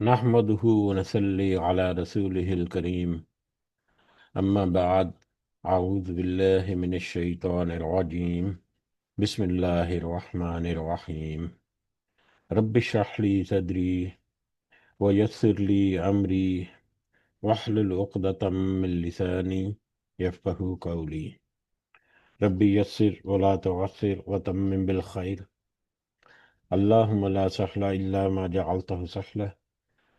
نحمده ونصلي على رسوله الكريم. أما بعد، أعوذ بالله من الشيطان الرجيم. بسم الله الرحمن الرحيم. رب اشرح لي صدري ويسر لي أمري واحلل عقدة من لساني يفقهوا قولي. ربي يسر ولا تعسر وتمم بالخير. اللهم لا سهل إلا ما جعلته سهلا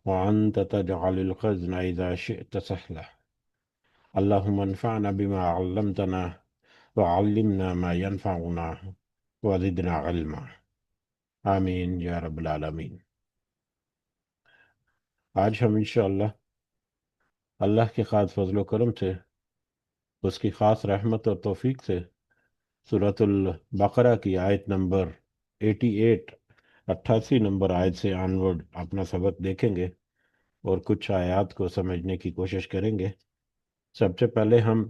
وأنت تجعل الحزن إذا شئت سهلا. اللهم انفعنا بما علمتنا وعلمنا ما ينفعنا وزدنا علما. آمین یا رب العالمین۔ آج ہم انشاءاللہ اللہ کے خاص فضل و کرم سے، اس کی خاص رحمت اور توفیق سے سورۃ البقرہ کی آیت نمبر 88 نمبر آیت سے آنورڈ اپنا سبق دیکھیں گے اور کچھ آیات کو سمجھنے کی کوشش کریں گے۔ سب سے پہلے ہم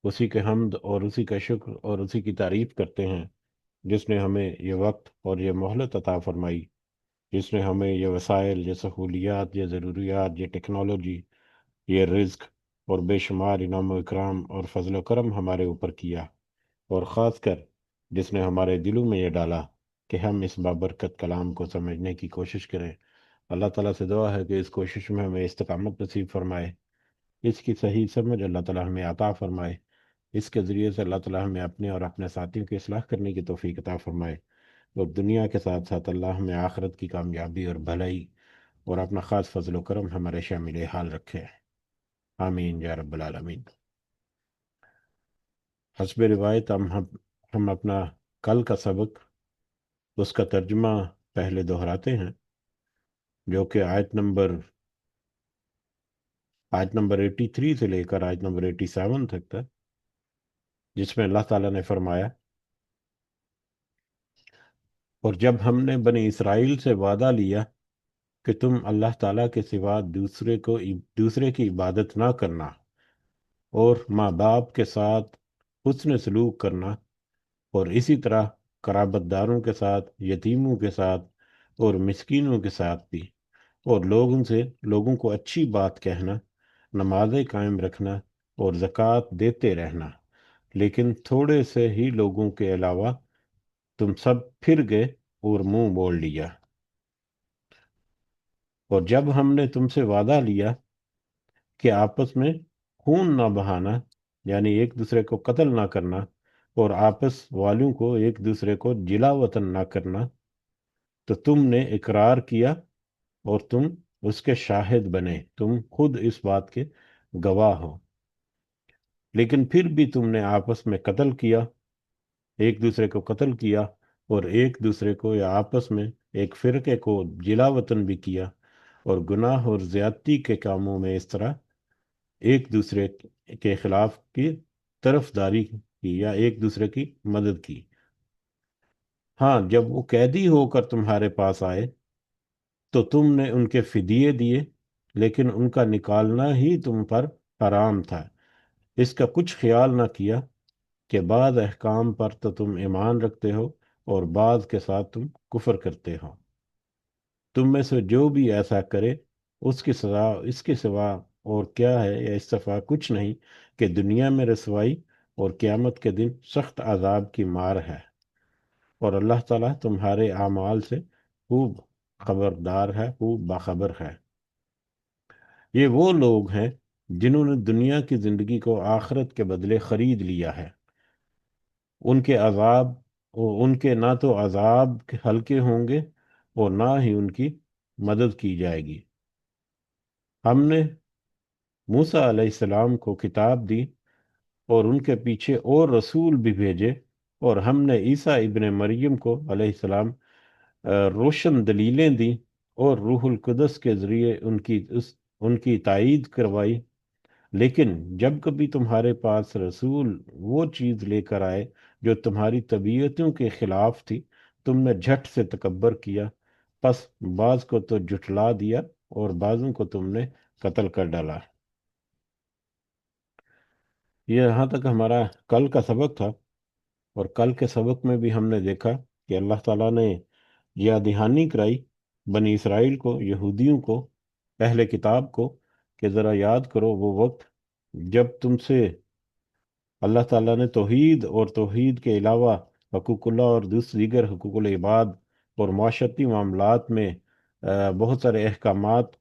اسی کے حمد اور اسی کا شکر اور اسی کی تعریف کرتے ہیں جس نے ہمیں یہ وقت اور یہ مہلت عطا فرمائی، جس نے ہمیں یہ وسائل، یہ سہولیات، یہ ضروریات، یہ ٹیکنالوجی، یہ رزق اور بے شمار انعام و اکرام اور فضل و کرم ہمارے اوپر کیا، اور خاص کر جس نے ہمارے دلوں میں یہ ڈالا کہ ہم اس بابرکت کلام کو سمجھنے کی کوشش کریں۔ اللہ تعالیٰ سے دعا ہے کہ اس کوشش میں ہمیں استقامت نصیب فرمائے، اس کی صحیح سمجھ اللہ تعالیٰ ہمیں عطا فرمائے، اس کے ذریعے سے اللہ تعالیٰ ہمیں اپنے اور اپنے ساتھیوں کی اصلاح کرنے کی توفیق عطا فرمائے، اور دنیا کے ساتھ ساتھ اللہ ہمیں آخرت کی کامیابی اور بھلائی اور اپنا خاص فضل و کرم ہمارے شامل حال رکھے۔ آمین یا رب العالمین۔ حسب روایت ہم اپنا کل کا سبق، اس کا ترجمہ پہلے دہراتے ہیں، جو کہ آیت نمبر 83 سے لے کر آیت نمبر 87 تک تھا، جس میں اللہ تعالیٰ نے فرمایا، اور جب ہم نے بنی اسرائیل سے وعدہ لیا کہ تم اللہ تعالیٰ کے سوا دوسرے کی عبادت نہ کرنا اور ماں باپ کے ساتھ حسن سلوک کرنا، اور اسی طرح قرابت داروں کے ساتھ، یتیموں کے ساتھ اور مسکینوں کے ساتھ بھی، اور لوگوں کو اچھی بات کہنا، نمازیں قائم رکھنا اور زکوٰۃ دیتے رہنا، لیکن تھوڑے سے ہی لوگوں کے علاوہ تم سب پھر گئے اور منہ موڑ لیا۔ اور جب ہم نے تم سے وعدہ لیا کہ آپس میں خون نہ بہانا، یعنی ایک دوسرے کو قتل نہ کرنا، اور آپس والوں کو ایک دوسرے کو جلا وطن نہ کرنا، تو تم نے اقرار کیا اور تم اس کے شاہد بنے، تم خود اس بات کے گواہ ہو، لیکن پھر بھی تم نے آپس میں قتل کیا، ایک دوسرے کو قتل کیا، اور ایک دوسرے کو یا آپس میں ایک فرقے کو جلا وطن بھی کیا، اور گناہ اور زیادتی کے کاموں میں اس طرح ایک دوسرے کے خلاف کی طرفداری کی یا ایک دوسرے کی مدد کی۔ ہاں، جب وہ قیدی ہو کر تمہارے پاس آئے تو تم نے ان کے فدیے دیے، لیکن ان کا نکالنا ہی تم پر حرام تھا، اس کا کچھ خیال نہ کیا کہ بعض احکام پر تو تم ایمان رکھتے ہو اور بعض کے ساتھ تم کفر کرتے ہو۔ تم میں سے جو بھی ایسا کرے اس کی سزا اس کے سوا اور کیا ہے یا اس صفا کچھ نہیں کہ دنیا میں رسوائی اور قیامت کے دن سخت عذاب کی مار ہے، اور اللہ تعالیٰ تمہارے اعمال سے خوب خبردار ہے، خوب باخبر ہے۔ یہ وہ لوگ ہیں جنہوں نے دنیا کی زندگی کو آخرت کے بدلے خرید لیا ہے، ان کے نہ تو عذاب ہلکے ہوں گے اور نہ ہی ان کی مدد کی جائے گی۔ ہم نے موسیٰ علیہ السلام کو کتاب دی اور ان کے پیچھے اور رسول بھی بھیجے، اور ہم نے عیسیٰ ابن مریم کو علیہ السلام روشن دلیلیں دیں اور روح القدس کے ذریعے ان کی تائید کروائی، لیکن جب کبھی تمہارے پاس رسول وہ چیز لے کر آئے جو تمہاری طبیعتوں کے خلاف تھی، تم نے جھٹ سے تکبر کیا، پس بعض کو تو جھٹلا دیا اور بعضوں کو تم نے قتل کر ڈالا۔ یہ یہاں تک ہمارا کل کا سبق تھا، اور کل کے سبق میں بھی ہم نے دیکھا کہ اللہ تعالیٰ نے یاد دہانی کرائی بنی اسرائیل کو، یہودیوں کو، اہل کتاب کو کہ ذرا یاد کرو وہ وقت جب تم سے اللہ تعالیٰ نے توحید اور توحید کے علاوہ حقوق اللہ اور دیگر حقوق العباد اور معاشرتی معاملات میں بہت سارے احکامات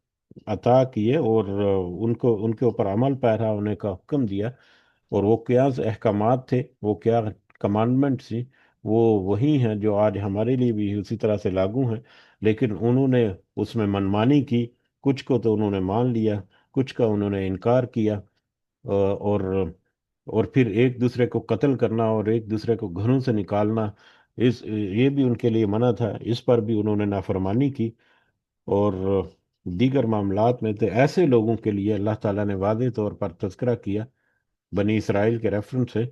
عطا کیے، اور ان کے اوپر عمل پیرا ہونے کا حکم دیا، اور وہ کیا احکامات تھے، وہ کیا کمانڈمنٹس تھی، وہ وہی ہیں جو آج ہمارے لیے بھی اسی طرح سے لاگو ہیں۔ لیکن انہوں نے اس میں منمانی کی، کچھ کو تو انہوں نے مان لیا، کچھ کا انہوں نے انکار کیا، اور پھر ایک دوسرے کو قتل کرنا اور ایک دوسرے کو گھروں سے نکالنا، یہ بھی ان کے لیے منع تھا، اس پر بھی انہوں نے نافرمانی کی۔ اور دیگر معاملات میں تو ایسے لوگوں کے لیے اللہ تعالیٰ نے واضح طور پر تذکرہ کیا بنی اسرائیل کے ریفرنس سے،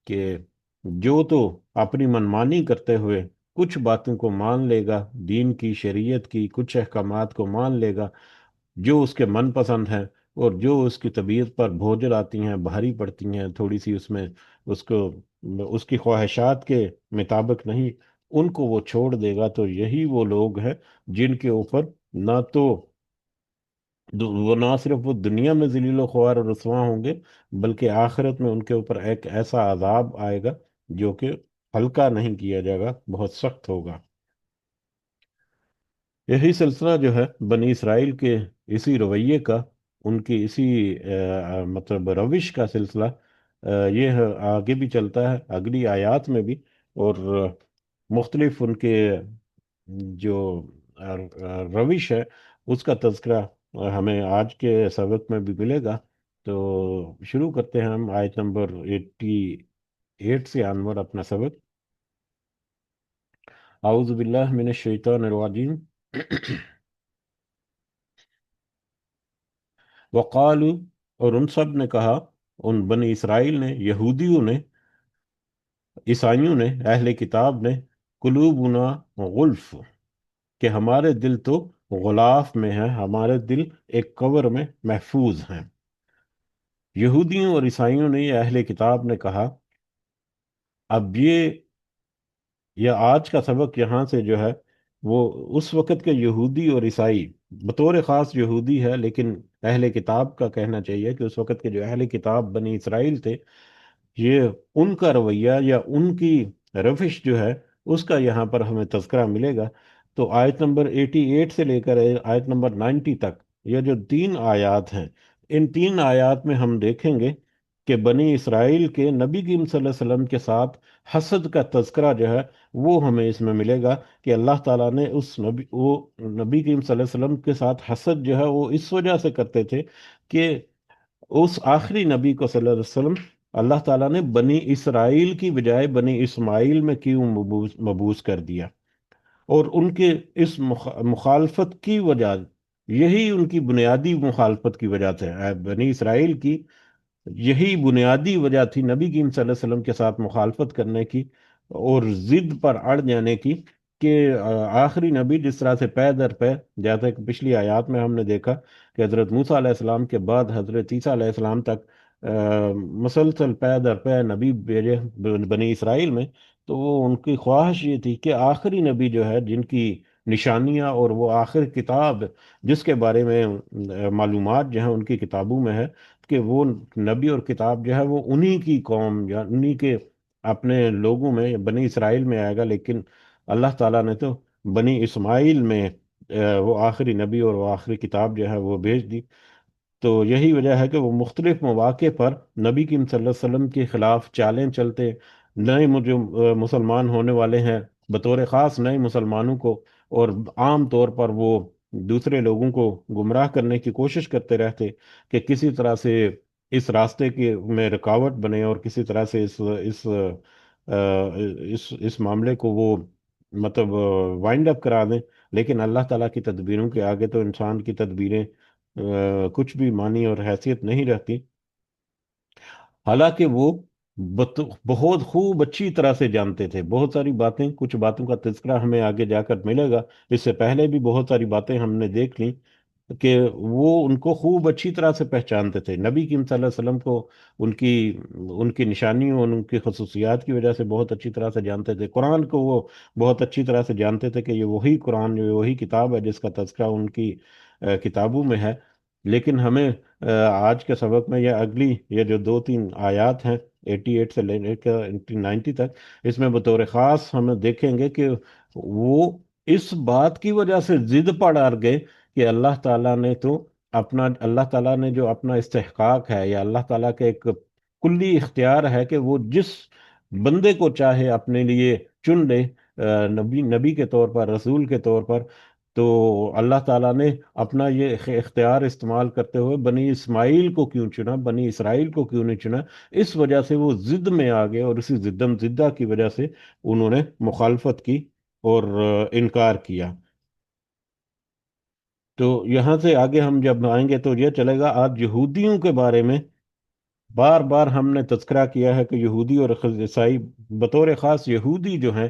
کہ جو تو اپنی منمانی کرتے ہوئے کچھ باتوں کو مان لے گا، دین کی شریعت کی کچھ احکامات کو مان لے گا جو اس کے من پسند ہیں، اور جو اس کی طبیعت پر بوجھل آتی ہیں، بھاری پڑتی ہیں، تھوڑی سی اس میں اس کو اس کی خواہشات کے مطابق نہیں، ان کو وہ چھوڑ دے گا، تو یہی وہ لوگ ہیں جن کے اوپر نہ تو وہ نہ صرف وہ دنیا میں ذلیل و خوار اور رسواں ہوں گے، بلکہ آخرت میں ان کے اوپر ایک ایسا عذاب آئے گا جو کہ ہلکا نہیں کیا جائے گا، بہت سخت ہوگا۔ یہی سلسلہ جو ہے بنی اسرائیل کے اسی رویے کا، ان کی اسی مطلب روش کا سلسلہ، یہ آگے بھی چلتا ہے اگلی آیات میں بھی، اور مختلف ان کے جو روش ہے اس کا تذکرہ ہمیں آج کے سبق میں بھی ملے گا۔ تو شروع کرتے ہیں ہم آیت نمبر 88 سے عنور اپنا سبق۔ اعوذ باللہ من الشیطان الرجیم۔ وقالو، اور ان سب نے کہا، ان بنی اسرائیل نے، یہودیوں نے، عیسائیوں نے، اہل کتاب نے، قلوبنا غلف، کہ ہمارے دل تو غلاف میں ہیں، ہمارے دل ایک قبر میں محفوظ ہیں۔ یہودیوں اور عیسائیوں نے، یا اہل کتاب نے کہا۔ اب یہ آج کا سبق یہاں سے جو ہے وہ اس وقت کے یہودی اور عیسائی، بطور خاص یہودی ہے لیکن اہل کتاب کا کہنا چاہیے کہ اس وقت کے جو اہل کتاب بنی اسرائیل تھے، یہ ان کا رویہ یا ان کی روش جو ہے اس کا یہاں پر ہمیں تذکرہ ملے گا۔ تو آیت نمبر 88 سے لے کر آیت نمبر 90 تک یہ جو 3 آیات ہیں، ان 3 آیات میں ہم دیکھیں گے کہ بنی اسرائیل کے نبی کریم صلی اللہ علیہ وسلم کے ساتھ حسد کا تذکرہ جو ہے وہ ہمیں اس میں ملے گا، کہ اللہ تعالیٰ نے وہ نبی کریم صلی اللہ علیہ وسلم کے ساتھ حسد جو ہے وہ اس وجہ سے کرتے تھے کہ اس آخری نبی کو صلی اللہ علیہ وسلم اللہ تعالیٰ نے بنی اسرائیل کی بجائے بنی اسماعیل میں کیوں مبعوث کر دیا، اور ان کے اس مخالفت کی وجہ، یہی ان کی بنیادی مخالفت کی وجہ سے بنی اسرائیل کی یہی بنیادی وجہ تھی نبی کریم صلی اللہ علیہ وسلم کے ساتھ مخالفت کرنے کی اور ضد پر اڑ جانے کی، کہ آخری نبی جس طرح سے پے در پے، جیسا کہ پچھلی آیات میں ہم نے دیکھا کہ حضرت موسیٰ علیہ السلام کے بعد حضرت عیسیٰ علیہ السلام تک مسلسل پے در پے نبی بھیجے بنی اسرائیل میں، تو وہ ان کی خواہش یہ تھی کہ آخری نبی جو ہے، جن کی نشانیاں اور وہ آخر کتاب جس کے بارے میں معلومات جو ہیں ان کی کتابوں میں ہے، کہ وہ نبی اور کتاب جو ہے وہ انہی کی قوم یا انہی کے اپنے لوگوں میں بنی اسرائیل میں آئے گا، لیکن اللہ تعالیٰ نے تو بنی اسماعیل میں وہ آخری نبی اور وہ آخری کتاب جو ہے وہ بھیج دی۔ تو یہی وجہ ہے کہ وہ مختلف مواقع پر نبی کریم صلی اللہ علیہ وسلم کے خلاف چالیں چلتے، نئے جو مسلمان ہونے والے ہیں، بطور خاص نئے مسلمانوں کو، اور عام طور پر وہ دوسرے لوگوں کو گمراہ کرنے کی کوشش کرتے رہتے کہ کسی طرح سے اس راستے کے میں رکاوٹ بنے، اور کسی طرح سے اس معاملے کو وہ مطلب وائنڈ اپ کرا دیں۔ لیکن اللہ تعالیٰ کی تدبیروں کے آگے تو انسان کی تدبیریں کچھ بھی معنی اور حیثیت نہیں رہتی۔ حالانکہ وہ بہت خوب اچھی طرح سے جانتے تھے بہت ساری باتیں، کچھ باتوں کا تذکرہ ہمیں آگے جا کر ملے گا، اس سے پہلے بھی بہت ساری باتیں ہم نے دیکھ لیں، کہ وہ ان کو خوب اچھی طرح سے پہچانتے تھے، نبی کریم صلی اللہ علیہ وسلم کو ان کی ان کی نشانیوں اور ان کی خصوصیات کی وجہ سے بہت اچھی طرح سے جانتے تھے، قرآن کو وہ بہت اچھی طرح سے جانتے تھے کہ یہ وہی قرآن، یہ وہی کتاب ہے جس کا تذکرہ ان کی کتابوں میں ہے، لیکن ہمیں آج کے سبق میں یا اگلی یہ جو دو تین آیات ہیں 88 سے لے کر 90 تک، اس میں بطور خاص ہم دیکھیں گے کہ وہ اس بات کی وجہ سے ضد پڑ اڑ گئے کہ اللہ تعالیٰ نے جو اپنا استحقاق ہے، یا اللہ تعالیٰ کا ایک کلی اختیار ہے کہ وہ جس بندے کو چاہے اپنے لیے چن لے، نبی کے طور پر، رسول کے طور پر، تو اللہ تعالیٰ نے اپنا یہ اختیار استعمال کرتے ہوئے بنی اسماعیل کو کیوں چنا، بنی اسرائیل کو کیوں نہیں چنا؟ اس وجہ سے وہ ضد میں آ گئے، اور اسی ضدم زدہ کی وجہ سے انہوں نے مخالفت کی اور انکار کیا۔ تو یہاں سے آگے ہم جب آئیں گے تو یہ چلے گا، آج یہودیوں کے بارے میں بار بار ہم نے تذکرہ کیا ہے کہ یہودی اور عیسائی، بطور خاص یہودی جو ہیں،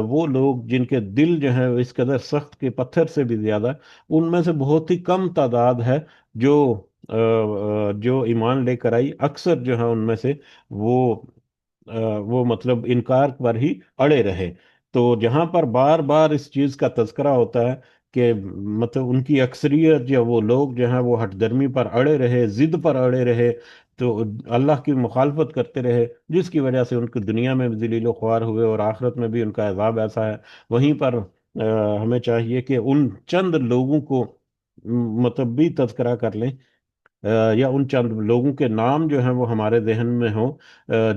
وہ لوگ جن کے دل جو ہیں اس قدر سخت کے پتھر سے بھی زیادہ، ان میں سے بہت ہی کم تعداد ہے جو جو ایمان لے کر آئی، اکثر جو ہے ان میں سے وہ وہ مطلب انکار پر ہی اڑے رہے۔ تو جہاں پر بار بار اس چیز کا تذکرہ ہوتا ہے کہ مطلب ان کی اکثریت یا وہ لوگ جو ہیں وہ ہٹ درمی پر اڑے رہے، ضد پر اڑے رہے، تو اللہ کی مخالفت کرتے رہے، جس کی وجہ سے ان کی دنیا میں بھی ذلیل و خوار ہوئے اور آخرت میں بھی ان کا عذاب ایسا ہے۔ وہیں پر ہمیں چاہیے کہ ان چند لوگوں کو مطلب بھی تذکرہ کر لیں، یا ان چند لوگوں کے نام جو ہیں وہ ہمارے ذہن میں ہوں،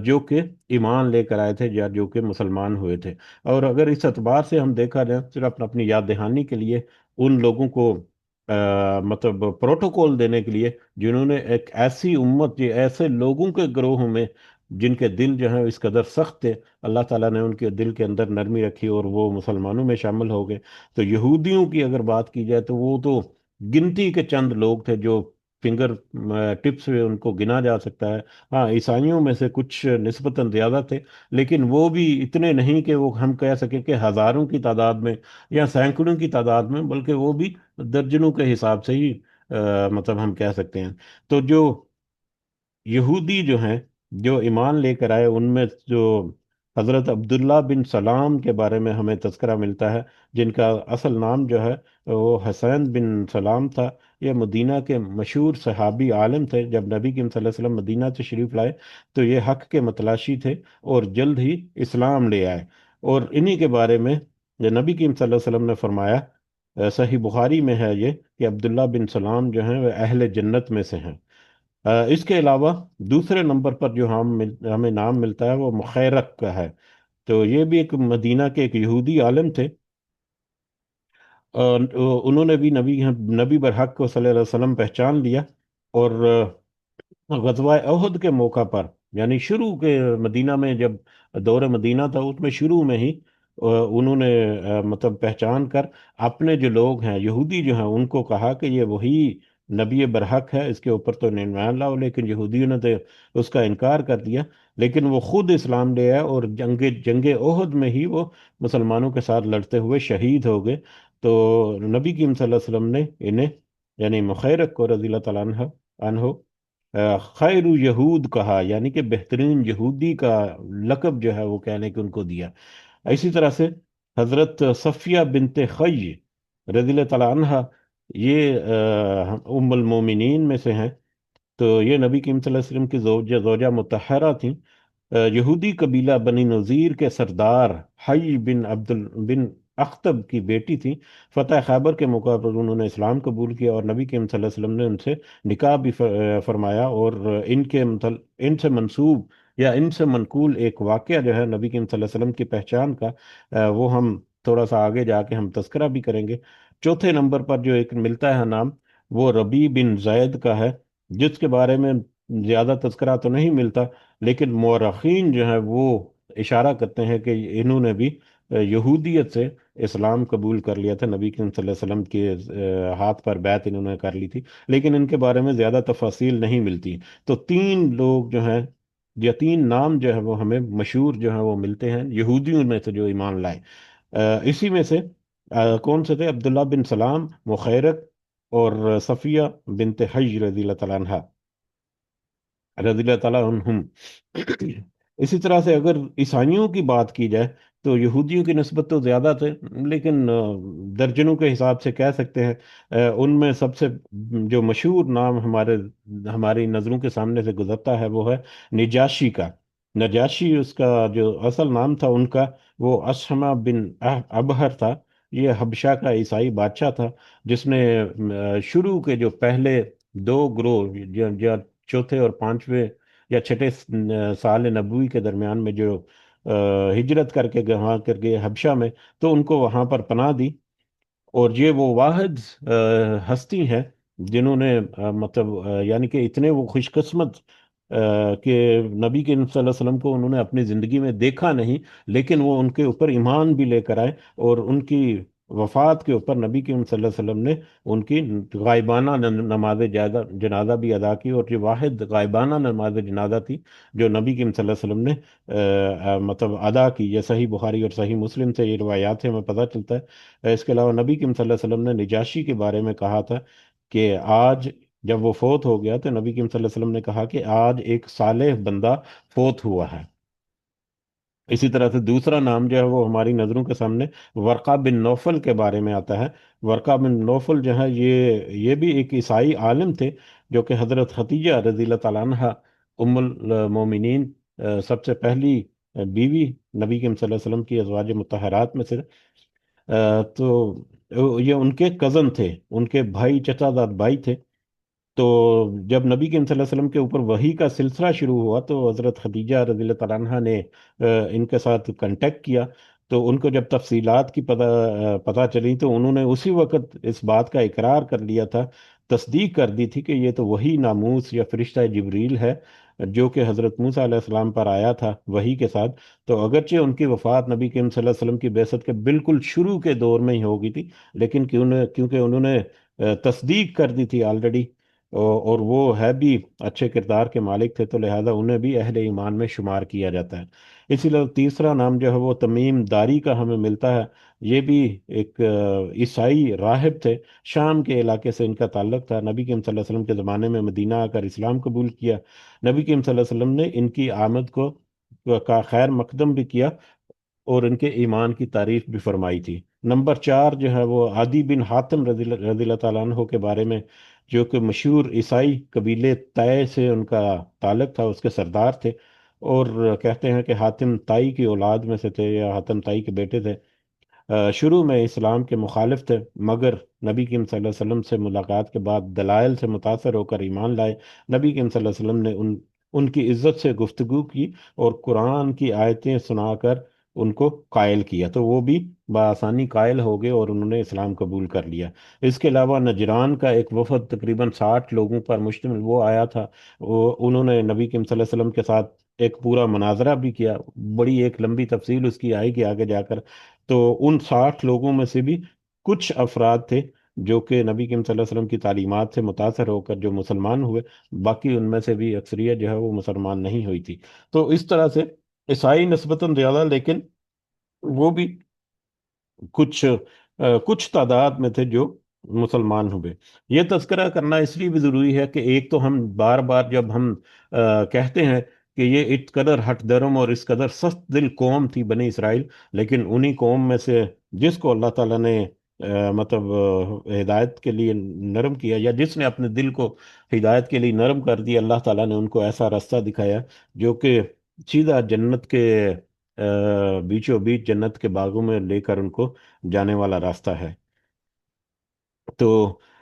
جو کہ ایمان لے کر آئے تھے یا جو کہ مسلمان ہوئے تھے۔ اور اگر اس اعتبار سے ہم دیکھا جائے، صرف اپنی یاد دہانی کے لیے، ان لوگوں کو مطلب پروٹوکول دینے کے لیے جنہوں نے ایک ایسی امت، یہ ایسے لوگوں کے گروہ میں جن کے دل جو ہیں اس قدر سخت تھے، اللہ تعالیٰ نے ان کے دل کے اندر نرمی رکھی اور وہ مسلمانوں میں شامل ہو گئے۔ تو یہودیوں کی اگر بات کی جائے تو وہ تو گنتی کے چند لوگ تھے جو فنگر ٹپس میں ان کو گنا جا سکتا ہے۔ ہاں، عیسائیوں میں سے کچھ نسبتاً زیادہ تھے، لیکن وہ بھی اتنے نہیں کہ وہ ہم کہہ سکیں کہ ہزاروں کی تعداد میں یا سینکڑوں کی تعداد میں، بلکہ وہ بھی درجنوں کے حساب سے ہی مطلب ہم کہہ سکتے ہیں۔ تو جو یہودی جو ہیں جو ایمان لے کر آئے، ان میں جو حضرت عبداللہ بن سلام کے بارے میں ہمیں تذکرہ ملتا ہے، جن کا اصل نام جو ہے وہ حسین بن سلام تھا۔ یہ مدینہ کے مشہور صحابی عالم تھے۔ جب نبی کریم صلی اللہ علیہ وسلم مدینہ تشریف لائے تو یہ حق کے متلاشی تھے اور جلد ہی اسلام لے آئے، اور انہی کے بارے میں جو نبی کریم صلی اللہ علیہ وسلم نے فرمایا، صحیح بخاری میں ہے یہ، کہ عبداللہ بن سلام جو ہیں وہ اہل جنت میں سے ہیں۔ اس کے علاوہ دوسرے نمبر پر جو ہمیں نام ملتا ہے وہ مخیرق کا ہے۔ تو یہ بھی ایک مدینہ کے ایک یہودی عالم تھے، اور انہوں نے بھی نبی برحق کو صلی اللہ علیہ وسلم پہچان لیا، اور غزوہ احد کے موقع پر، یعنی شروع کے مدینہ میں جب دور مدینہ تھا، اس میں شروع میں ہی انہوں نے مطلب پہچان کر اپنے جو لوگ ہیں یہودی جو ہیں ان کو کہا کہ یہ وہی نبی برحق ہے، اس کے اوپر تو نہیں ایمان لاؤ، لیکن یہودیوں نے تو اس کا انکار کر دیا۔ لیکن وہ خود اسلام لے آئے، اور جنگ احد میں ہی وہ مسلمانوں کے ساتھ لڑتے ہوئے شہید ہو گئے۔ تو نبی کریم صلی اللہ علیہ وسلم نے انہیں، یعنی مخیرق کو رضی اللہ تعالیٰ عنہ خیر یہود کہا، یعنی کہ بہترین یہودی کا لقب جو ہے وہ کہنے کہ ان کو دیا۔ اسی طرح سے حضرت صفیہ بنت خی رضی اللہ تعالیٰ عنہ، یہ ام المومنین میں سے ہیں۔ تو یہ نبی کریم صلی اللہ علیہ وسلم کی زوجہ مطہرہ تھیں۔ یہودی قبیلہ بنی نذیر کے سردار حی بن بن اختب کی بیٹی تھی۔ فتح خیبر کے موقع پر انہوں نے اسلام قبول کیا، اور نبی کریم صلی اللہ علیہ وسلم نے ان سے نکاح بھی فرمایا، اور ان سے منسوب یا ان سے منقول ایک واقعہ جو ہے نبی کریم صلی اللہ علیہ وسلم کی پہچان کا، وہ ہم تھوڑا سا آگے جا کے ہم تذکرہ بھی کریں گے۔ چوتھے نمبر پر جو ایک ملتا ہے نام، وہ ربیع بن زید کا ہے، جس کے بارے میں زیادہ تذکرہ تو نہیں ملتا، لیکن مورخین جو ہیں وہ اشارہ کرتے ہیں کہ انہوں نے بھی یہودیت سے اسلام قبول کر لیا تھا، نبی کریم صلی اللہ علیہ وسلم کے ہاتھ پر بیعت انہوں نے کر لی تھی، لیکن ان کے بارے میں زیادہ تفاصیل نہیں ملتی۔ تو تین لوگ جو ہیں، یا تین نام جو ہے وہ ہمیں مشہور جو ہیں وہ ملتے ہیں یہودیوں میں سے جو ایمان لائے۔ اسی میں سے کون سے تھے؟ عبداللہ بن سلام، مخیرق، اور صفیہ بنت حی رضی اللہ تعالیٰ عنہ، رضی اللہ تعالیٰ عنہم۔ اسی طرح سے اگر عیسائیوں کی بات کی جائے تو یہودیوں کی نسبت تو زیادہ تھے، لیکن درجنوں کے حساب سے کہہ سکتے ہیں۔ ان میں سب سے جو مشہور نام ہماری نظروں کے سامنے سے گزرتا ہے وہ ہے نجاشی کا۔ نجاشی اس کا جو اصل نام تھا ان کا، وہ اسحمہ بن ابہر تھا۔ یہ حبشہ کا عیسائی بادشاہ تھا، جس نے شروع کے جو پہلے دو گروہ، یا چوتھے اور پانچویں یا چھٹے سال نبوی کے درمیان میں جو ہجرت کر کے وہاں کر کے حبشہ میں، تو ان کو وہاں پر پناہ دی۔ اور یہ وہ واحد ہستی ہیں جنہوں نے مطلب یعنی کہ اتنے وہ خوش قسمت کہ نبی کریم صلی اللہ علیہ وسلم کو انہوں نے اپنی زندگی میں دیکھا نہیں، لیکن وہ ان کے اوپر ایمان بھی لے کر آئے، اور ان کی وفات کے اوپر نبی کریم صلی اللہ علیہ وسلم نے ان کی غائبانہ نماز جنازہ بھی ادا کی، اور یہ واحد غائبانہ نماز جنازہ تھی جو نبی کریم صلی اللہ علیہ وسلم نے مطلب ادا کی۔ یہ صحیح بخاری اور صحیح مسلم سے یہ روایات ہیں، ہمیں پتہ چلتا ہے۔ اس کے علاوہ نبی کریم صلی اللہ علیہ وسلم نے نجاشی کے بارے میں کہا تھا کہ آج جب وہ فوت ہو گیا تو نبی کریم صلی اللہ علیہ وسلم نے کہا کہ آج ایک صالح بندہ فوت ہوا ہے۔ اسی طرح سے دوسرا نام جو ہے وہ ہماری نظروں کے سامنے ورقہ بن نوفل کے بارے میں آتا ہے۔ ورقہ بن نوفل جو ہے یہ بھی ایک عیسائی عالم تھے، جو کہ حضرت ختیجہ رضی اللہ تعالیٰ عنہ ام المومنین، سب سے پہلی بیوی نبی کریم صلی اللہ علیہ وسلم کی ازواج مطہرات میں سے، تو یہ ان کے کزن تھے، ان کے بھائی، چچا زاد بھائی تھے۔ تو جب نبی کریم صلی اللہ علیہ وسلم کے اوپر وحی کا سلسلہ شروع ہوا تو حضرت خدیجہ رضی اللہ تعالیٰ عنہ نے ان کے ساتھ کنٹیکٹ کیا۔ تو ان کو جب تفصیلات کی پتہ چلی تو انہوں نے اسی وقت اس بات کا اقرار کر لیا تھا، تصدیق کر دی تھی کہ یہ تو وہی ناموس یا فرشتہ جبریل ہے جو کہ حضرت موسیٰ علیہ السلام پر آیا تھا وحی کے ساتھ۔ تو اگرچہ ان کی وفات نبی کریم صلی اللہ علیہ وسلم کی بعثت کے بالکل شروع کے دور میں ہی ہو گئی تھی، لیکن کیونکہ انہوں نے تصدیق کر دی تھی آلریڈی، اور وہ ہے بھی اچھے کردار کے مالک تھے، تو لہذا انہیں بھی اہل ایمان میں شمار کیا جاتا ہے۔ اسی لیے تیسرا نام جو ہے وہ تمیم داری کا ہمیں ملتا ہے۔ یہ بھی ایک عیسائی راہب تھے، شام کے علاقے سے ان کا تعلق تھا۔ نبی کریم صلی اللہ علیہ وسلم کے زمانے میں مدینہ آ کر اسلام قبول کیا۔ نبی کریم صلی اللہ علیہ وسلم نے ان کی آمد کا خیر مقدم بھی کیا، اور ان کے ایمان کی تعریف بھی فرمائی تھی۔ نمبر 4 جو ہے وہ عدی بن حاتم رضی اللہ تعالیٰ عنہ کے بارے میں، جو کہ مشہور عیسائی قبیلے طے سے ان کا تعلق تھا، اس کے سردار تھے، اور کہتے ہیں کہ حاتم طائی کی اولاد میں سے تھے، یا حاتم طائی کے بیٹے تھے۔ شروع میں اسلام کے مخالف تھے، مگر نبی کریم صلی اللہ علیہ وسلم سے ملاقات کے بعد دلائل سے متاثر ہو کر ایمان لائے۔ نبی کریم صلی اللہ علیہ وسلم نے ان کی عزت سے گفتگو کی، اور قرآن کی آیتیں سنا کر ان کو قائل کیا، تو وہ بھی بآسانی قائل ہو گئے اور انہوں نے اسلام قبول کر لیا۔ اس کے علاوہ نجران کا ایک وفد تقریباً 60 لوگوں پر مشتمل وہ آیا تھا، انہوں نے نبی کریم صلی اللہ علیہ وسلم کے ساتھ ایک پورا مناظرہ بھی کیا۔ بڑی ایک لمبی تفصیل اس کی آئے گی آگے جا کر۔ تو ان 60 لوگوں میں سے بھی کچھ افراد تھے جو کہ نبی کریم صلی اللہ علیہ وسلم کی تعلیمات سے متاثر ہو کر جو مسلمان ہوئے، باقی ان میں سے بھی اکثریت جو ہے وہ مسلمان نہیں ہوئی تھی۔ تو اس طرح سے عیسائی نسبتاً زیادہ، لیکن وہ بھی کچھ تعداد میں تھے جو مسلمان ہوئے۔ یہ تذکرہ کرنا اس لیے بھی ضروری ہے کہ ایک تو ہم بار بار جب ہم کہتے ہیں کہ یہ اس قدر ہٹ درم اور اس قدر سخت دل قوم تھی بنی اسرائیل، لیکن انہی قوم میں سے جس کو اللہ تعالیٰ نے مطلب ہدایت کے لیے نرم کیا، یا جس نے اپنے دل کو ہدایت کے لیے نرم کر دیا، اللہ تعالیٰ نے ان کو ایسا راستہ دکھایا جو کہ سیدھا جنت کے بیچوں بیچ جنت کے باغوں میں لے کر ان کو جانے والا راستہ ہے۔ تو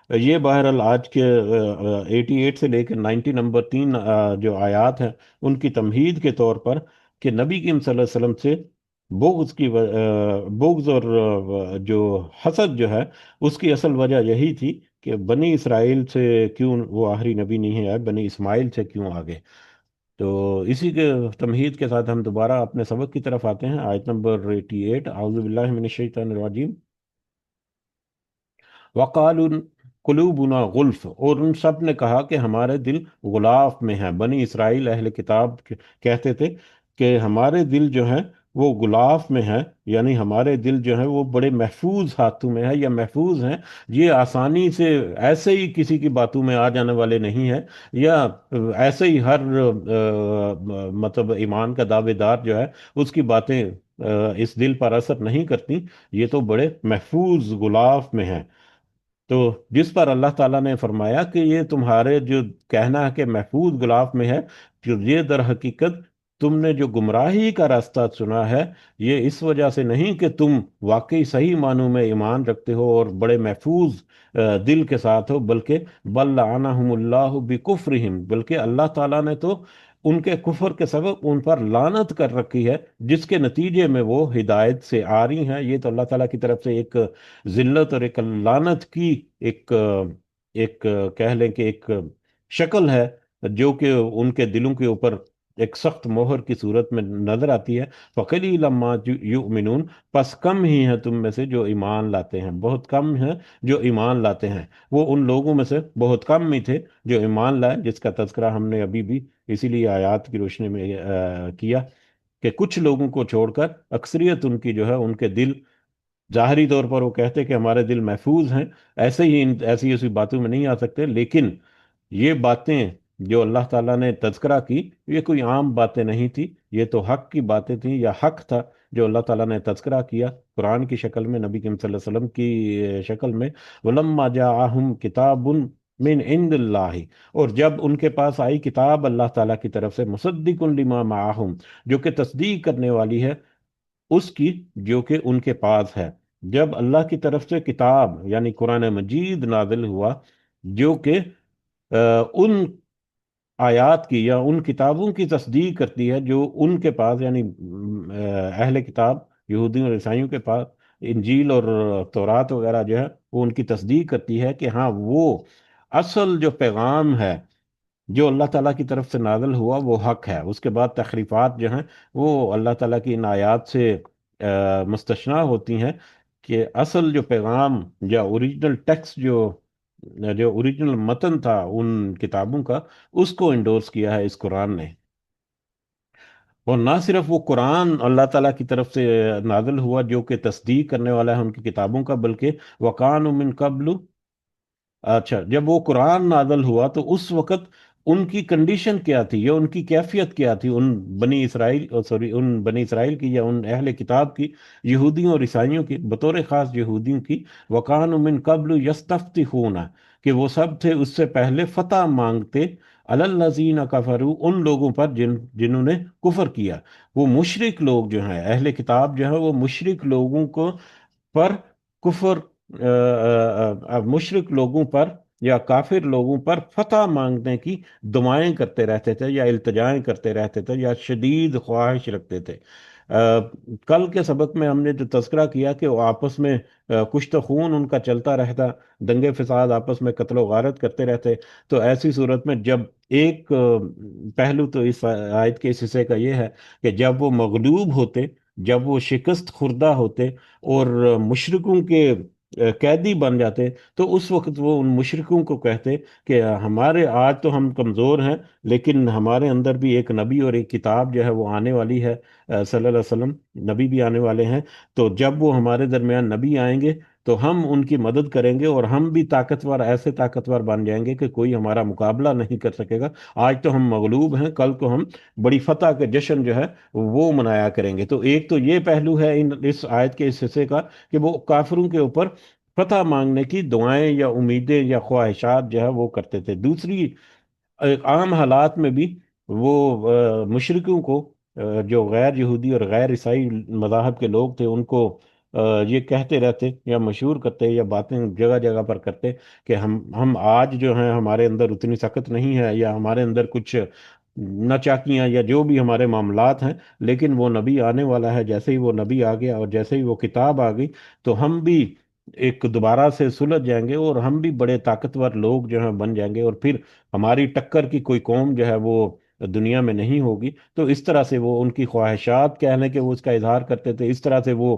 یہ بہرحال آج کے 88 سے لے کے 90 نمبر 3 جو آیات ہیں، ان کی تمہید کے طور پر کہ نبی کریم صلی اللہ علیہ وسلم سے بغض اور جو حسد جو ہے، اس کی اصل وجہ یہی تھی کہ بنی اسرائیل سے کیوں وہ آخری نبی نہیں ہے، بنی اسماعیل سے کیوں آگے۔ تو اسی کے تمہید کے ساتھ ہم دوبارہ اپنے سبق کی طرف آتے ہیں، آیت نمبر 88۔ اعوذ باللہ من الشیطان الرجیم۔ وقالوا قلوبنا غلف، اور ان سب نے کہا کہ ہمارے دل غلاف میں ہیں۔ بنی اسرائیل اہل کتاب کہتے تھے کہ ہمارے دل جو ہیں وہ غلاف میں ہے، یعنی ہمارے دل جو ہے وہ بڑے محفوظ ہاتھوں میں ہے یا محفوظ ہیں، یہ آسانی سے ایسے ہی کسی کی باتوں میں آ جانے والے نہیں ہیں، یا ایسے ہی ہر مطلب ایمان کا دعوے دار جو ہے اس کی باتیں اس دل پر اثر نہیں کرتی، یہ تو بڑے محفوظ غلاف میں ہیں۔ تو جس پر اللہ تعالیٰ نے فرمایا کہ یہ تمہارے جو کہنا ہے کہ محفوظ غلاف میں ہے، کہ یہ در حقیقت تم نے جو گمراہی کا راستہ چنا ہے، یہ اس وجہ سے نہیں کہ تم واقعی صحیح معنوں میں ایمان رکھتے ہو اور بڑے محفوظ دل کے ساتھ ہو، بلکہ بل لعنہم اللہ بکفرہم، بلکہ اللہ تعالیٰ نے تو ان کے کفر کے سبب ان پر لعنت کر رکھی ہے، جس کے نتیجے میں وہ ہدایت سے آ رہی ہیں۔ یہ تو اللہ تعالیٰ کی طرف سے ایک ذلت اور ایک لعنت کی ایک ایک کہہ لیں کہ ایک شکل ہے، جو کہ ان کے دلوں کے اوپر ایک سخت مہر کی صورت میں نظر آتی ہے۔ فَقَلِيلًا مَا يُؤْمِنُونَ، پس کم ہی ہیں تم میں سے جو ایمان لاتے ہیں، بہت کم ہیں جو ایمان لاتے ہیں۔ وہ ان لوگوں میں سے بہت کم ہی تھے جو ایمان لائے، جس کا تذکرہ ہم نے ابھی بھی اسی لیے آیات کی روشنی میں کیا، کہ کچھ لوگوں کو چھوڑ کر اکثریت ان کی جو ہے ان کے دل ظاہری طور پر وہ کہتے کہ ہمارے دل محفوظ ہیں، ایسے ہی ایسی ایسی باتوں میں نہیں آ سکتے، لیکن یہ باتیں جو اللہ تعالیٰ نے تذکرہ کی، یہ کوئی عام باتیں نہیں تھی، یہ تو حق کی باتیں تھیں، یا حق تھا جو اللہ تعالیٰ نے تذکرہ کیا قرآن کی شکل میں، نبی کریم صلی اللہ علیہ وسلم کی شکل میں۔ وَلَمَّا جَاءَهُمْ كِتَابٌ مِّنْ عِندِ اللَّهِ، اور جب ان کے پاس آئی کتاب اللہ تعالیٰ کی طرف سے، مُصَدِّقٌ لِمَا مَعَهُمْ، جو کہ تصدیق کرنے والی ہے اس کی جو کہ ان کے پاس ہے۔ جب اللہ کی طرف سے کتاب یعنی قرآن مجید نازل ہوا، جو کہ ان آیات کی یا ان کتابوں کی تصدیق کرتی ہے جو ان کے پاس، یعنی اہل کتاب یہودیوں اور عیسائیوں کے پاس انجیل اور تورات وغیرہ جو ہے، وہ ان کی تصدیق کرتی ہے کہ ہاں وہ اصل جو پیغام ہے جو اللہ تعالیٰ کی طرف سے نازل ہوا وہ حق ہے۔ اس کے بعد تخریفات جو ہیں وہ اللہ تعالیٰ کی ان آیات سے مستثنیٰ ہوتی ہیں، کہ اصل جو پیغام یا اوریجنل ٹیکسٹ جو جو اوریجنل متن تھا ان کتابوں کا، اس کو انڈورس کیا ہے اس قرآن نے۔ اور نہ صرف وہ قرآن اللہ تعالیٰ کی طرف سے نازل ہوا جو کہ تصدیق کرنے والا ہے ان کی کتابوں کا، بلکہ وَقَانُوا مِن قَبْلُ، اچھا جب وہ قرآن نازل ہوا تو اس وقت ان کی کنڈیشن کیا تھی یا ان کی کیفیت کیا تھی، ان بنی اسرائیل ان بنی اسرائیل کی یا ان اہل کتاب کی، یہودیوں اور عیسائیوں کی، بطور خاص یہودیوں کی۔ وَقَانُوا مِن قَبْلُ يَسْتَفْتِحُونَ، کہ وہ سب تھے اس سے پہلے فتح مانگتے، عَلَى الَّذِينَ كَفَرُوا، ان لوگوں پر جنہوں نے کفر کیا۔ وہ مشرک لوگ جو ہیں، اہل کتاب جو ہیں، وہ مشرک لوگوں کو پر کفر مشرک لوگوں پر یا کافر لوگوں پر فتح مانگنے کی دعائیں کرتے رہتے تھے، یا التجائیں کرتے رہتے تھے، یا شدید خواہش رکھتے تھے۔ آ، کل کے سبق میں ہم نے جو تذکرہ کیا کہ وہ آپس میں کشت و خون ان کا چلتا رہتا، دنگے فساد، آپس میں قتل و غارت کرتے رہتے۔ تو ایسی صورت میں جب ایک پہلو تو اس آیت کے اس حصے کا یہ ہے کہ جب وہ مغلوب ہوتے، جب وہ شکست خوردہ ہوتے اور مشرکوں کے قیدی بن جاتے، تو اس وقت وہ ان مشرکوں کو کہتے کہ ہمارے آج تو ہم کمزور ہیں، لیکن ہمارے اندر بھی ایک نبی اور ایک کتاب جو ہے وہ آنے والی ہے، صلی اللہ علیہ وسلم نبی بھی آنے والے ہیں، تو جب وہ ہمارے درمیان نبی آئیں گے تو ہم ان کی مدد کریں گے، اور ہم بھی طاقتور، ایسے طاقتور بن جائیں گے کہ کوئی ہمارا مقابلہ نہیں کر سکے گا۔ آج تو ہم مغلوب ہیں، کل کو ہم بڑی فتح کے جشن جو ہے وہ منایا کریں گے۔ تو ایک تو یہ پہلو ہے اس آیت کے اس حصے کا، کہ وہ کافروں کے اوپر فتح مانگنے کی دعائیں یا امیدیں یا خواہشات جو ہے وہ کرتے تھے۔ دوسری عام حالات میں بھی وہ مشرکوں کو، جو غیر یہودی اور غیر عیسائی مذاہب کے لوگ تھے، ان کو یہ کہتے رہتے یا مشہور کرتے یا باتیں جگہ جگہ پر کرتے کہ ہم آج جو ہیں ہمارے اندر اتنی سخت نہیں ہے، یا ہمارے اندر کچھ نچاکیاں یا جو بھی ہمارے معاملات ہیں، لیکن وہ نبی آنے والا ہے، جیسے ہی وہ نبی آ گیا اور جیسے ہی وہ کتاب آ گئی تو ہم بھی ایک دوبارہ سے سلجھ جائیں گے، اور ہم بھی بڑے طاقتور لوگ جو ہیں بن جائیں گے، اور پھر ہماری ٹکر کی کوئی قوم جو ہے وہ دنیا میں نہیں ہوگی۔ تو اس طرح سے وہ ان کی خواہشات کہہ لیں کہ وہ اس کا اظہار کرتے تھے، اس طرح سے وہ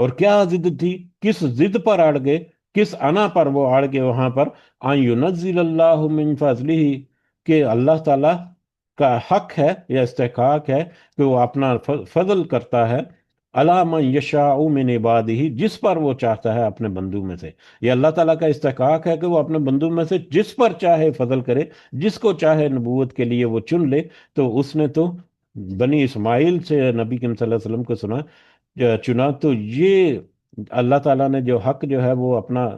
اور کیا ضد تھی، کس ضد پر اڑ گئے، کس انا پر وہ اڑ گئے وہاں پر، ان ينزل اللہ من فضلہ، کہ اللہ تعالی کا حق ہے یا استحقاق ہے کہ وہ اپنا فضل کرتا ہے، علی من یشاء من عبادہ، جس پر وہ چاہتا ہے اپنے بندوں میں سے۔ یہ اللہ تعالیٰ کا استحقاق ہے کہ وہ اپنے بندوں میں سے جس پر چاہے فضل کرے، جس کو چاہے نبوت کے لیے وہ چن لے۔ تو اس نے تو بنی اسماعیل سے نبی کریم صلی اللہ علیہ وسلم کو چنا، تو یہ اللہ تعالیٰ نے جو حق جو ہے وہ اپنا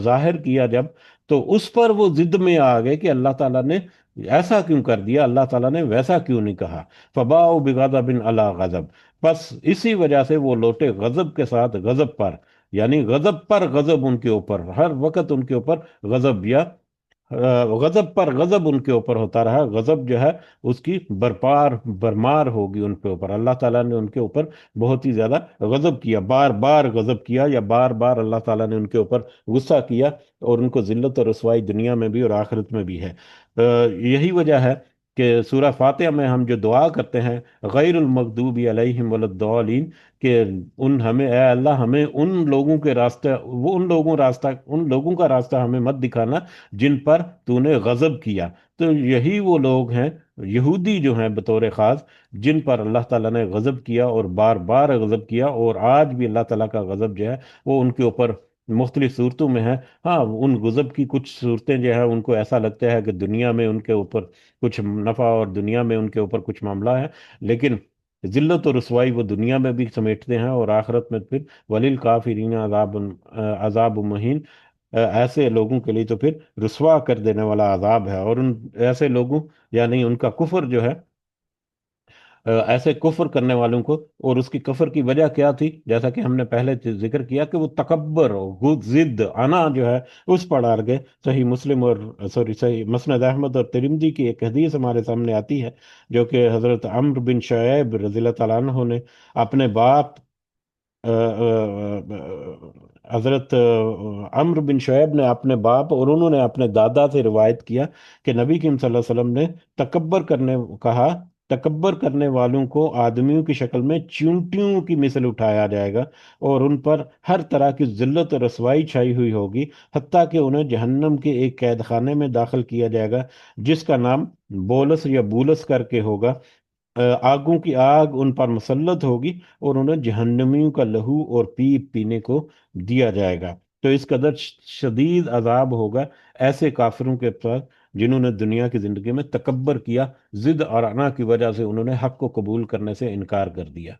ظاہر کیا جب، تو اس پر وہ ضد میں آ گئے کہ اللہ تعالیٰ نے ایسا کیوں کر دیا، اللہ تعالیٰ نے ویسا کیوں نہیں کہا۔ فباؤ بغضب علی غضب، بس اسی وجہ سے وہ لوٹے غضب کے ساتھ غضب پر، یعنی غضب پر غضب ان کے اوپر، ہر وقت ان کے اوپر غضب یا غضب پر غضب ان کے اوپر ہوتا رہا۔ غضب جو ہے اس کی برمار ہوگی ان کے اوپر، اللہ تعالیٰ نے ان کے اوپر بہت ہی زیادہ غضب کیا، بار بار غضب کیا، یا بار بار اللہ تعالیٰ نے ان کے اوپر غصہ کیا، اور ان کو ذلت اور رسوائی دنیا میں بھی اور آخرت میں بھی ہے۔ یہی وجہ ہے کہ سورہ فاتحہ میں ہم جو دعا کرتے ہیں، غیر المغضوب علیہم ولا، کہ ہمیں اے اللہ، ہمیں ان لوگوں کے راستہ، وہ ان لوگوں کا راستہ ہمیں مت دکھانا جن پر تو نے غضب کیا۔ تو یہی وہ لوگ ہیں، یہودی جو ہیں بطور خاص، جن پر اللہ تعالیٰ نے غضب کیا اور بار بار غضب کیا، اور آج بھی اللہ تعالیٰ کا غضب جو ہے وہ ان کے اوپر مختلف صورتوں میں ہے۔ ہاں، ان غضب کی کچھ صورتیں جو ہیں ان کو ایسا لگتا ہے کہ دنیا میں ان کے اوپر کچھ نفع اور دنیا میں ان کے اوپر کچھ معاملہ ہے، لیکن ذلت اور رسوائی وہ دنیا میں بھی سمیٹتے ہیں، اور آخرت میں پھر وللکافرین عذاب مہین، ایسے لوگوں کے لیے تو پھر رسوا کر دینے والا عذاب ہے۔ اور ان ایسے لوگوں، یعنی ان کا کفر جو ہے، ایسے کفر کرنے والوں کو، اور اس کی کفر کی وجہ کیا تھی، جیسا کہ ہم نے پہلے ذکر کیا کہ وہ تکبر اور ضد انا جو ہے اس پر اڑ گئے۔ صحیح مسلم اور صحیح مسند احمد اور ترمذی کی ایک حدیث ہمارے سامنے آتی ہے، جو کہ حضرت عمرو بن شعیب رضی اللہ تعالیٰ عنہ نے اپنے باپ حضرت عمرو بن شعیب نے اپنے باپ اور انہوں نے اپنے دادا سے روایت کیا کہ نبی کریم صلی اللہ علیہ وسلم نے تکبر کرنے والوں کو آدمیوں کی شکل میں چیونٹیوں کی مثل اٹھایا جائے گا، اور ان پر ہر طرح کی ذلت اور رسوائی چھائی ہوئی ہوگی، حتیٰ کہ انہیں جہنم کے ایک قید خانے میں داخل کیا جائے گا، جس کا نام بولس یا بولس کر کے ہوگا۔ آگوں کی آگ ان پر مسلط ہوگی، اور انہیں جہنمیوں کا لہو اور پیپ پینے کو دیا جائے گا۔ تو اس قدر شدید عذاب ہوگا ایسے کافروں کے پاس جنہوں نے دنیا کی زندگی میں تکبر کیا، ضد اور انا کی وجہ سے انہوں نے حق کو قبول کرنے سے انکار کر دیا۔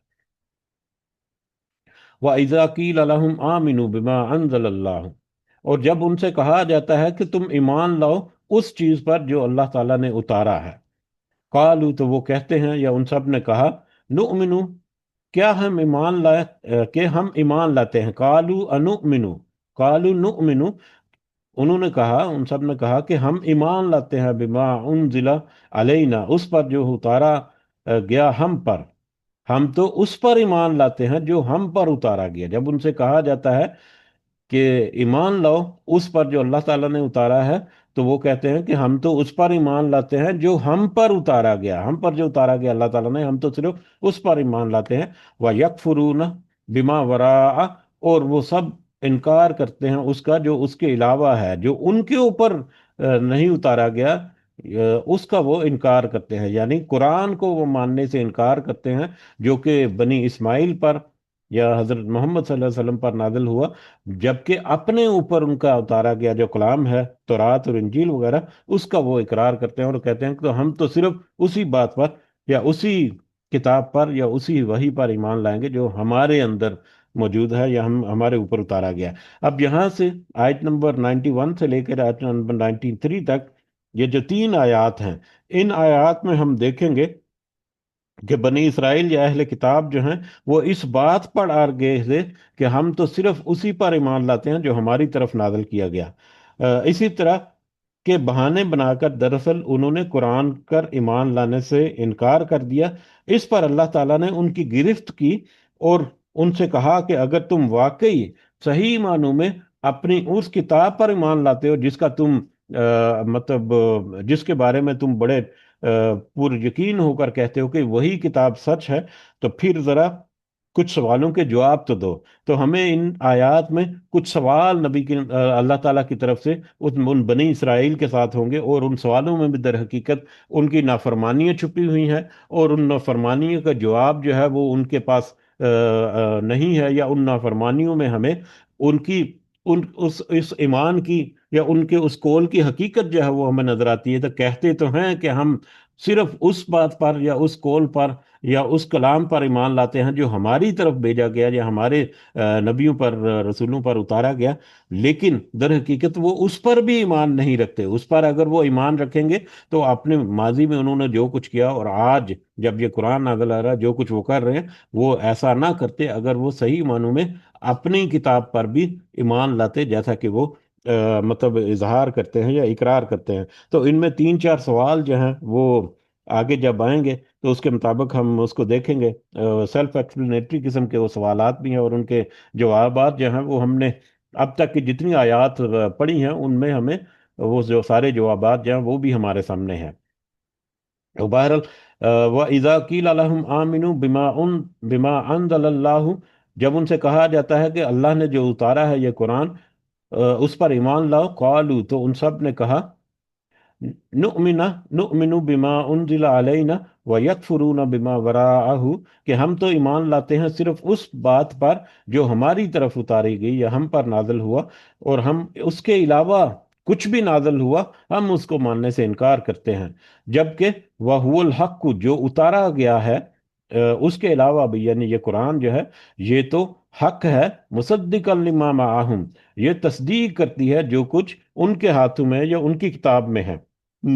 وَإِذَا قِيلَ لَهُمْ آمِنُوا بِمَا أَنزَلَ اللَّهُ، اور جب ان سے کہا جاتا ہے کہ تم ایمان لاؤ اس چیز پر جو اللہ تعالیٰ نے اتارا ہے، قالو، تو وہ کہتے ہیں یا ان سب نے کہا، نؤمنو، کیا ہم ایمان لائے کہ ہم ایمان لاتے ہیں، قالو انؤمنو، قالو نؤمنو، انہوں نے کہا، ان سب نے کہا کہ ہم ایمان لاتے ہیں بما انزل علینا، اس پر جو اتارا گیا ہم پر، ہم تو اس پر ایمان لاتے ہیں جو ہم پر اتارا گیا۔ جب ان سے کہا جاتا ہے کہ ایمان لاؤ اس پر جو اللہ تعالیٰ نے اتارا ہے، تو وہ کہتے ہیں کہ ہم تو اس پر ایمان لاتے ہیں جو ہم پر اتارا گیا، ہم پر جو اتارا گیا اللہ تعالیٰ نے، ہم تو صرف اس پر ایمان لاتے ہیں۔ وَيَكْفُرُونَ بِمَا وَرَاءَ، اور وہ سب انکار کرتے ہیں اس کا جو اس کے علاوہ ہے، جو ان کے اوپر نہیں اتارا گیا، اس کا وہ انکار کرتے ہیں، یعنی قرآن کو وہ ماننے سے انکار کرتے ہیں جو کہ بنی اسماعیل پر یا حضرت محمد صلی اللہ علیہ وسلم پر نازل ہوا، جبکہ اپنے اوپر ان کا اتارا گیا جو کلام ہے، تورات اور انجیل وغیرہ، اس کا وہ اقرار کرتے ہیں، اور کہتے ہیں کہ تو ہم تو صرف اسی بات پر یا اسی کتاب پر یا اسی وحی پر ایمان لائیں گے جو ہمارے اندر موجود ہے یا ہمارے اوپر اتارا گیا۔ اب یہاں سے آیت نمبر 91 سے لے کر آیت نمبر 93 تک، یہ جو 3 آیات ہیں، ان آیات میں ہم دیکھیں گے کہ بنی اسرائیل یا اہل کتاب جو ہیں وہ اس بات پر اڑ گئے تھے کہ ہم تو صرف اسی پر ایمان لاتے ہیں جو ہماری طرف نازل کیا گیا۔ اسی طرح کے بہانے بنا کر دراصل انہوں نے قرآن پر ایمان لانے سے انکار کر دیا۔ اس پر اللہ تعالیٰ نے ان کی گرفت کی اور ان سے کہا کہ اگر تم واقعی صحیح معنوں میں اپنی اس کتاب پر ایمان لاتے ہو جس کا تم مطلب جس کے بارے میں تم بڑے پر یقین ہو کر کہتے ہو کہ وہی کتاب سچ ہے، تو پھر ذرا کچھ سوالوں کے جواب تو دو۔ تو ہمیں ان آیات میں کچھ سوال نبی کی اللہ تعالیٰ کی طرف سے ان بنی اسرائیل کے ساتھ ہوں گے، اور ان سوالوں میں بھی در حقیقت ان کی نافرمانیاں چھپی ہوئی ہیں، اور ان نافرمانیوں کا جواب جو ہے وہ ان کے پاس نہیں ہے، یا ان نافرمانیوں میں ہمیں ان کی اس ایمان کی یا ان کے اس قول کی حقیقت جو ہے وہ ہمیں نظر آتی ہے۔ تو کہتے تو ہیں کہ ہم صرف اس بات پر یا اس قول پر یا اس کلام پر ایمان لاتے ہیں جو ہماری طرف بھیجا گیا یا ہمارے نبیوں پر، رسولوں پر اتارا گیا، لیکن در حقیقت وہ اس پر بھی ایمان نہیں رکھتے۔ اس پر اگر وہ ایمان رکھیں گے تو اپنے ماضی میں انہوں نے جو کچھ کیا، اور آج جب یہ قرآن نازل آ رہا ہے جو کچھ وہ کر رہے ہیں، وہ ایسا نہ کرتے اگر وہ صحیح معنوں میں اپنی کتاب پر بھی ایمان لاتے، جیسا کہ وہ مطلب اظہار کرتے ہیں یا اقرار کرتے ہیں۔ تو ان میں تین چار سوال جو ہیں وہ آگے جب آئیں گے تو اس کے مطابق ہم اس کو دیکھیں گے۔ سیلف ایکسپلینیٹری قسم کے وہ سوالات بھی ہیں، اور ان کے جوابات جو ہیں وہ ہم نے اب تک کی جتنی آیات پڑھی ہیں ان میں ہمیں وہ جو سارے جوابات جو ہیں وہ بھی ہمارے سامنے ہیں۔ بہرحال وَإِذَا قِيلَ لَهُمْ آمِنُوا بِمَا أَنزَلَ اللَّهُ، جب ان سے کہا جاتا ہے کہ اللہ نے جو اتارا ہے یہ قرآن، اس پر ایمان لاؤ، قالوا تو ان سب نے کہا، نؤمن نؤمن بما انزل علینا ویکفرون بما وراءہ، کہ ہم تو ایمان لاتے ہیں صرف اس بات پر جو ہماری طرف اتاری گئی یا ہم پر نازل ہوا، اور ہم اس کے علاوہ کچھ بھی نازل ہوا ہم اس کو ماننے سے انکار کرتے ہیں۔ جبکہ وَهُوَ الْحَقُّ، جو اتارا گیا ہے اس کے علاوہ بھی، یعنی یہ قرآن جو ہے یہ تو حق ہے، مصدقا لما معہم، یہ تصدیق کرتی ہے جو کچھ ان کے ہاتھوں میں یا ان کی کتاب میں ہے۔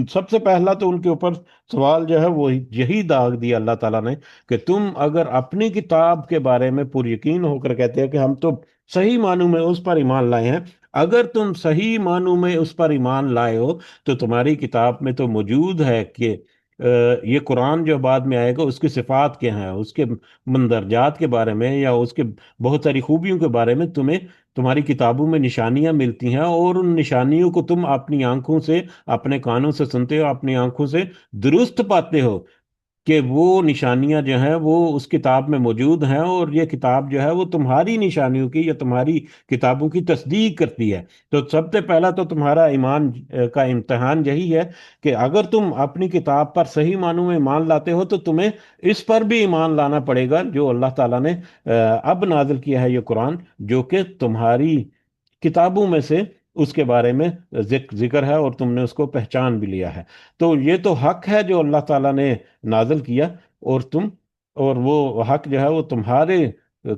سب سے پہلا تو ان کے اوپر سوال جو ہے وہ یہی داغ دیا اللہ تعالیٰ نے کہ تم اگر اپنی کتاب کے بارے میں پر یقین ہو کر کہتے ہیں کہ ہم تو صحیح معنوں میں اس پر ایمان لائے ہیں، اگر تم صحیح معنوں میں اس پر ایمان لائے ہو تو تمہاری کتاب میں تو موجود ہے کہ یہ قرآن جو بعد میں آئے گا اس کی صفات کیا ہیں، اس کے مندرجات کے بارے میں یا اس کے بہت ساری خوبیوں کے بارے میں تمہیں تمہاری کتابوں میں نشانیاں ملتی ہیں، اور ان نشانیوں کو تم اپنی آنکھوں سے، اپنے کانوں سے سنتے ہو، اپنی آنکھوں سے درست پاتے ہو کہ وہ نشانیاں جو ہیں وہ اس کتاب میں موجود ہیں، اور یہ کتاب جو ہے وہ تمہاری نشانیوں کی یا تمہاری کتابوں کی تصدیق کرتی ہے۔ تو سب سے پہلا تو تمہارا ایمان کا امتحان یہی ہے کہ اگر تم اپنی کتاب پر صحیح معنوں میں ایمان لاتے ہو تو تمہیں اس پر بھی ایمان لانا پڑے گا جو اللہ تعالیٰ نے اب نازل کیا ہے یہ قرآن، جو کہ تمہاری کتابوں میں سے اس کے بارے میں ذکر ہے، اور تم نے اس کو پہچان بھی لیا ہے۔ تو یہ تو حق ہے جو اللہ تعالیٰ نے نازل کیا، اور وہ حق جو ہے وہ تمہارے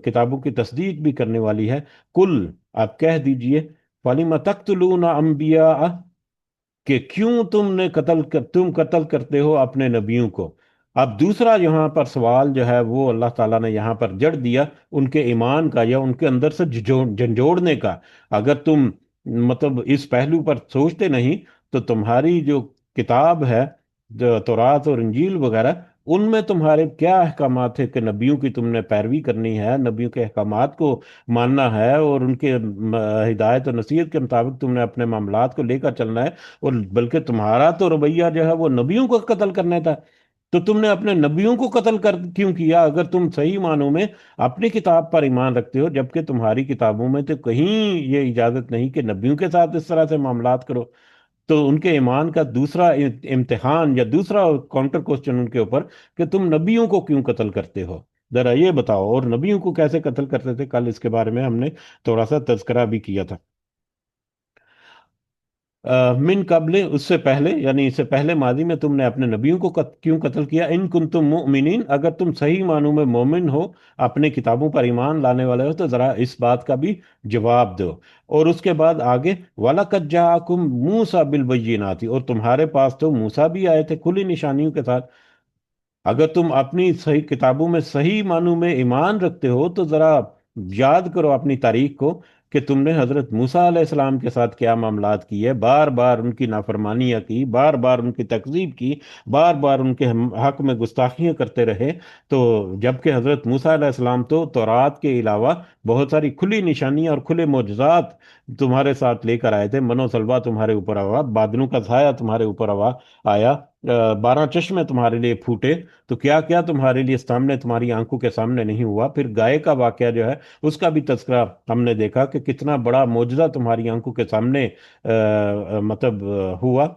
کتابوں کی تصدیق بھی کرنے والی ہے۔ کل، آپ کہہ دیجئے، فَلِمَ تَقْتُلُونَ أَنبِيَاءَ، کہ کیوں تم قتل کرتے ہو اپنے نبیوں کو۔ اب دوسرا یہاں پر سوال جو ہے وہ اللہ تعالیٰ نے یہاں پر جڑ دیا ان کے ایمان کا یا ان کے اندر سے جھنجھوڑنے کا۔ اگر تم مطلب اس پہلو پر سوچتے نہیں تو تمہاری جو کتاب ہے، جو تورات اور انجیل وغیرہ، ان میں تمہارے کیا احکامات ہے کہ نبیوں کی تم نے پیروی کرنی ہے، نبیوں کے احکامات کو ماننا ہے، اور ان کے ہدایت و نصیحت کے مطابق تم نے اپنے معاملات کو لے کر چلنا ہے، اور بلکہ تمہارا تو رویہ جو ہے وہ نبیوں کو قتل کرنے تھا۔ تو تم نے اپنے نبیوں کو قتل کیوں کیا اگر تم صحیح معنوں میں اپنی کتاب پر ایمان رکھتے ہو، جبکہ تمہاری کتابوں میں تو کہیں یہ اجازت نہیں کہ نبیوں کے ساتھ اس طرح سے معاملات کرو۔ تو ان کے ایمان کا دوسرا امتحان یا دوسرا کاؤنٹر کوسچن ان کے اوپر کہ تم نبیوں کو کیوں قتل کرتے ہو، ذرا یہ بتاؤ، اور نبیوں کو کیسے قتل کرتے تھے، کل اس کے بارے میں ہم نے تھوڑا سا تذکرہ بھی کیا تھا۔ من قبل، اس سے پہلے، یعنی اس سے پہلے ماضی میں تم نے اپنے نبیوں کو کیوں قتل کیا، ان کنتم مؤمنین، اگر تم صحیح معنوں میں مومن ہو، اپنے کتابوں پر ایمان لانے والے ہو، تو ذرا اس بات کا بھی جواب دو۔ اور اس کے بعد آگے وَلَقَدْ جَاءَكُم مُوسَىٰ بِالْبَيِّنَاتِ، اور تمہارے پاس تو موسیٰ بھی آئے تھے کھلی نشانیوں کے ساتھ۔ اگر تم اپنی صحیح کتابوں میں صحیح معنوں میں ایمان رکھتے ہو تو ذرا یاد کرو اپنی تاریخ کو کہ تم نے حضرت موسیٰ علیہ السلام کے ساتھ کیا معاملات کیے، بار بار ان کی نافرمانیاں کی، بار بار ان کی تکذیب کی، بار بار ان کے حق میں گستاخیاں کرتے رہے۔ تو جبکہ حضرت موسیٰ علیہ السلام تو تورات کے علاوہ بہت ساری کھلی نشانیاں اور کھلے معجزات تمہارے ساتھ لے کر آئے تھے، منو سلوا تمہارے اوپر ہوا، بادلوں کا سایہ تمہارے اوپر ہوا آیا، 12 چشمے تمہارے لیے پھوٹے، تو کیا کیا تمہارے لیے سامنے، تمہاری آنکھوں کے سامنے نہیں ہوا؟ پھر گائے کا واقعہ جو ہے اس کا بھی تذکرہ ہم نے دیکھا کہ کتنا بڑا معجزہ تمہاری آنکھوں کے سامنے مطلب ہوا،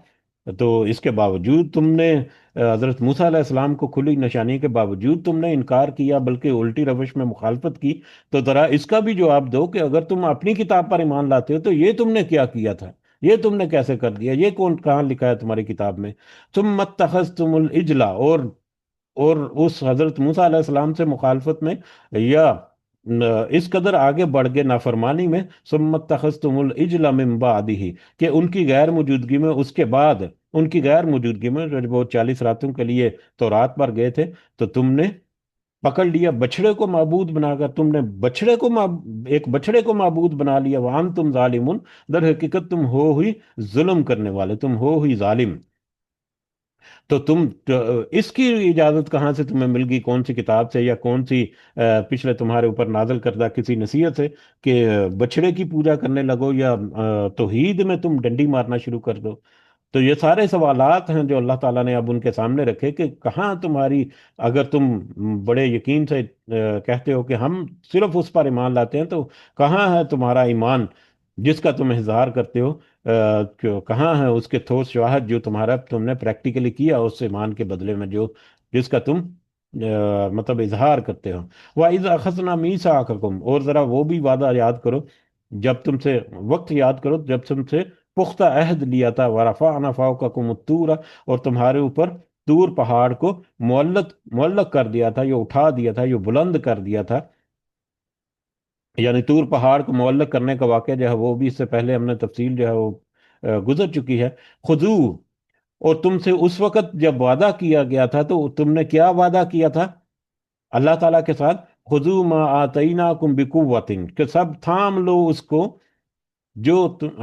تو اس کے باوجود تم نے حضرت موسیٰ علیہ السلام کو کھلی نشانی کے باوجود تم نے انکار کیا، بلکہ الٹی روش میں مخالفت کی۔ تو ذرا اس کا بھی جواب دو کہ اگر تم اپنی کتاب پر ایمان لاتے ہو تو یہ تم نے کیا کیا تھا؟ یہ تم نے کیسے کر دیا؟ یہ کون کہاں لکھا ہے تمہاری کتاب میں؟ ثم اتخذتم العجلہ، اور اس حضرت موسیٰ علیہ السلام سے مخالفت میں، یا اس قدر آگے بڑھ گئے نافرمانی میں، ثم اتخذتم العجل من بعدہ، کہ ان کی غیر موجودگی میں، اس کے بعد ان کی غیر موجودگی میں جب وہ 40 راتوں کے لیے تورات پر گئے تھے، تو تم نے پکڑ لیا بچڑے کو معبود بنا کر، تم نے ایک بچڑے کو معبود بنا لیا، وانتم ظالمون، در حقیقت تم ہو ہی ظلم کرنے والے، تم ہو ہی ظالم۔ تو اس کی اجازت کہاں سے تمہیں مل گئی؟ کون سی کتاب سے، یا کون سی پچھلے تمہارے اوپر نازل کردہ کسی نصیحت سے کہ بچڑے کی پوجا کرنے لگو، یا توحید میں تم ڈنڈی مارنا شروع کر دو؟ تو یہ سارے سوالات ہیں جو اللہ تعالیٰ نے اب ان کے سامنے رکھے کہ کہاں تمہاری، اگر تم بڑے یقین سے کہتے ہو کہ ہم صرف اس پر ایمان لاتے ہیں، تو کہاں ہے تمہارا ایمان جس کا تم اظہار کرتے ہو؟ کہاں ہے اس کے ٹھوس شواہد جو تم نے پریکٹیکلی کیا اس ایمان کے بدلے میں، جس کا تم مطلب اظہار کرتے ہو؟ وَإِذَا أَخَذْنَا مِيثَاقَكُمْ، اور ذرا وہ بھی وعدہ یاد کرو، جب تم سے وقت یاد کرو جب تم سے پختہ عہد لیا تھا، وَرَفَعْنَا فَوْقَكُمُ الطُّورَ، اور تمہارے اوپر طور پہاڑ کو معلق کر دیا تھا، یہ اٹھا دیا تھا، یہ بلند کر دیا تھا۔ یعنی طور پہاڑ کو معلق کرنے کا واقعہ جو ہے وہ بھی اس سے پہلے ہم نے تفصیل جو ہے وہ گزر چکی ہے۔ خذو، اور تم سے اس وقت جب وعدہ کیا گیا تھا تو تم نے کیا وعدہ کیا تھا اللہ تعالیٰ کے ساتھ؟ خذو ما آتیناکم بقوۃ، کہ سب تھام لو اس کو جو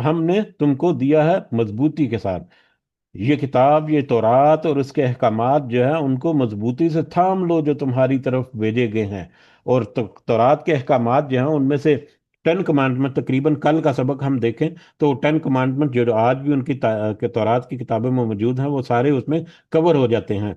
ہم نے تم کو دیا ہے مضبوطی کے ساتھ۔ یہ کتاب، یہ تورات اور اس کے احکامات جو ہیں ان کو مضبوطی سے تھام لو جو تمہاری طرف بھیجے گئے ہیں۔ اور تورات کے احکامات جو ہیں ان میں سے 10 کمانڈمنٹ، تقریباً کل کا سبق ہم دیکھیں تو 10 کمانڈمنٹ جو آج بھی ان کی کہ تورات کی کتابوں میں موجود ہیں، وہ سارے اس میں کور ہو جاتے ہیں۔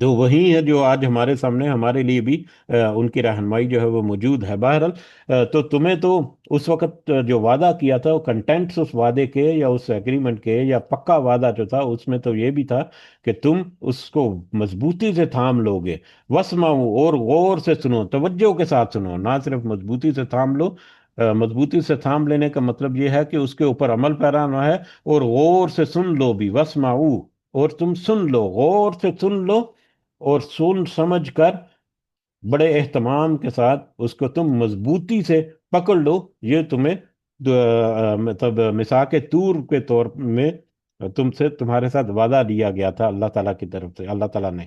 تو وہی ہے جو آج ہمارے سامنے ہمارے لیے بھی ان کی رہنمائی جو ہے وہ موجود ہے۔ بہرحال تو تمہیں تو اس وقت جو وعدہ کیا تھا، وہ کنٹینٹس اس وعدے کے یا اس ایگریمنٹ کے یا پکا وعدہ جو تھا اس میں تو یہ بھی تھا کہ تم اس کو مضبوطی سے تھام لو گے۔ وسمعوا، اور غور سے سنو، توجہ کے ساتھ سنو، نہ صرف مضبوطی سے تھام لو، مضبوطی سے تھام لینے کا مطلب یہ ہے کہ اس کے اوپر عمل پیرا نہ ہے، اور غور سے سن لو بھی، وسمعوا، اور تم سن لو، غور سے سن لو، اور سن سمجھ کر بڑے اہتمام کے ساتھ اس کو تم مضبوطی سے پکڑ لو۔ یہ تمہیں مطلب میثاق طور کے طور میں تمہارے ساتھ وعدہ لیا گیا تھا اللہ تعالیٰ کی طرف سے، اللہ تعالیٰ نے۔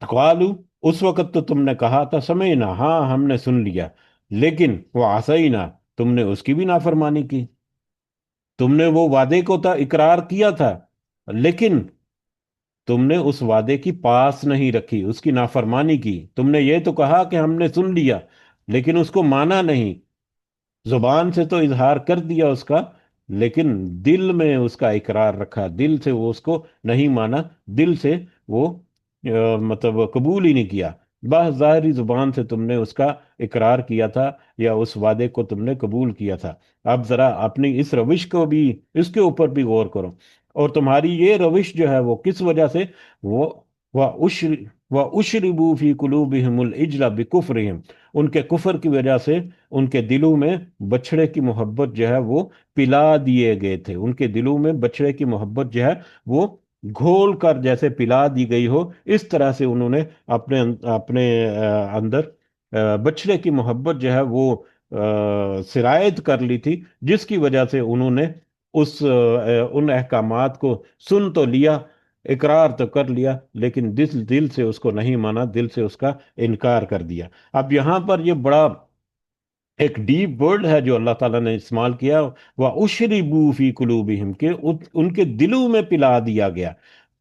قالو، اس وقت تو تم نے کہا تھا سمعنا، ہاں ہم نے سن لیا، لیکن وہ عصینا، تم نے اس کی بھی نافرمانی کی۔ تم نے وہ وعدے کو تو اقرار کیا تھا، لیکن تم نے اس وعدے کی پاس نہیں رکھی، اس کی نافرمانی کی۔ تم نے یہ تو کہا کہ ہم نے سن لیا، لیکن اس کو مانا نہیں۔ زبان سے تو اظہار کر دیا اس کا، لیکن دل میں اس کا اقرار رکھا، دل سے وہ اس کو نہیں مانا، دل سے وہ مطلب قبول ہی نہیں کیا۔ بس ظاہری زبان سے تم نے اس کا اقرار کیا تھا، یا اس وعدے کو تم نے قبول کیا تھا۔ اب ذرا اپنی اس روش کو بھی، اس کے اوپر بھی غور کرو، اور تمہاری یہ روش جو ہے وہ کس وجہ سے، وہ وَأُشْرِبُوا فِي قُلُوبِهِمُ الْإِجْلَ بِكُفْرِهِمْ، ان کے کفر کی وجہ سے ان کے دلوں میں بچڑے کی محبت جو ہے وہ پلا دیے گئے تھے، ان کے دلوں میں بچڑے کی محبت جو ہے وہ گھول کر جیسے پلا دی گئی ہو، اس طرح سے انہوں نے اپنے اندر بچڑے کی محبت جو ہے وہ سرایت کر لی تھی، جس کی وجہ سے انہوں نے ان احکامات کو سن تو لیا، اقرار تو کر لیا، لیکن دل سے اس کو نہیں مانا، دل سے اس کا انکار کر دیا۔ اب یہاں پر یہ بڑا ایک ڈیپ ورڈ ہے جو اللہ تعالیٰ نے استعمال کیا، وَأُشْرِبُوا فِي قُلُوبِهِمْ، کہ ان کے دلوں میں پلا دیا گیا۔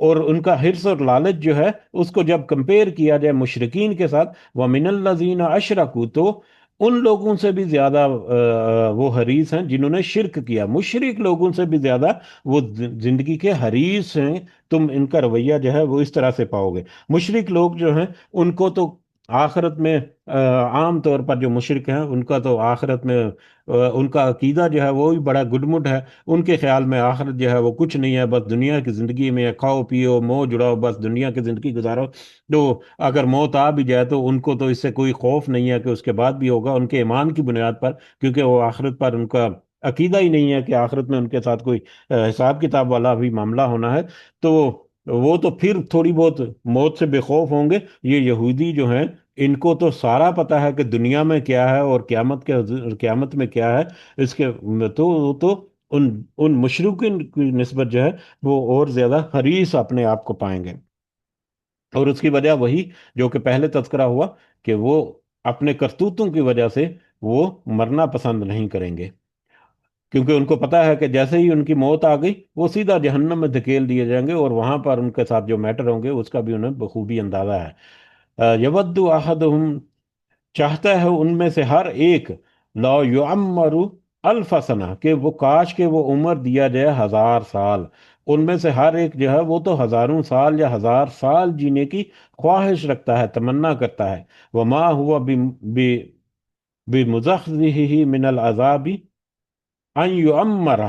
اور ان کا حرص اور لالچ جو ہے اس کو جب کمپیئر کیا جائے مشرکین کے ساتھ، وَمِنَ الَّذِينَ أَشْرَكُوا، تو ان لوگوں سے بھی زیادہ وہ حریص ہیں جنہوں نے شرک کیا، مشرک لوگوں سے بھی زیادہ وہ زندگی کے حریص ہیں۔ تم ان کا رویہ جو ہے وہ اس طرح سے پاؤ گے۔ مشرک لوگ جو ہیں ان کو تو آخرت میں عام طور پر جو مشرک ہیں ان کا تو آخرت میں ان کا عقیدہ جو ہے وہ بھی بڑا گڈمٹ ہے۔ ان کے خیال میں آخرت جو ہے وہ کچھ نہیں ہے، بس دنیا کی زندگی میں کھاؤ پیو موج اڑاؤ، بس دنیا کی زندگی گزارو۔ تو اگر موت آ بھی جائے تو ان کو تو اس سے کوئی خوف نہیں ہے کہ اس کے بعد بھی ہوگا، ان کے ایمان کی بنیاد پر، کیونکہ وہ آخرت پر ان کا عقیدہ ہی نہیں ہے کہ آخرت میں ان کے ساتھ کوئی حساب کتاب والا بھی معاملہ ہونا ہے۔ تو وہ تو پھر تھوڑی بہت موت سے بے خوف ہوں گے۔ یہ یہودی جو ہیں ان کو تو سارا پتا ہے کہ دنیا میں کیا ہے اور قیامت میں کیا ہے۔ اس کے تو ان مشرکین کی نسبت جو ہے وہ اور زیادہ حریص اپنے آپ کو پائیں گے۔ اور اس کی وجہ وہی جو کہ پہلے تذکرہ ہوا، کہ وہ اپنے کرتوتوں کی وجہ سے وہ مرنا پسند نہیں کریں گے، کیونکہ ان کو پتا ہے کہ جیسے ہی ان کی موت آ گئی وہ سیدھا جہنم میں دھکیل دیے جائیں گے، اور وہاں پر ان کے ساتھ جو میٹر ہوں گے اس کا بھی انہیں بخوبی اندازہ ہے۔ یود احدہم، چاہتا ہے ان میں سے ہر ایک، لا یعمر الف سنہ، کہ وہ کاش کہ وہ عمر دیا جائے 1000 سال۔ ان میں سے ہر ایک جو ہے وہ تو ہزاروں سال یا 1000 سال جینے کی خواہش رکھتا ہے، تمنا کرتا ہے۔ وما ہوا بمزحزحہ من العذاب ان یعمرہ،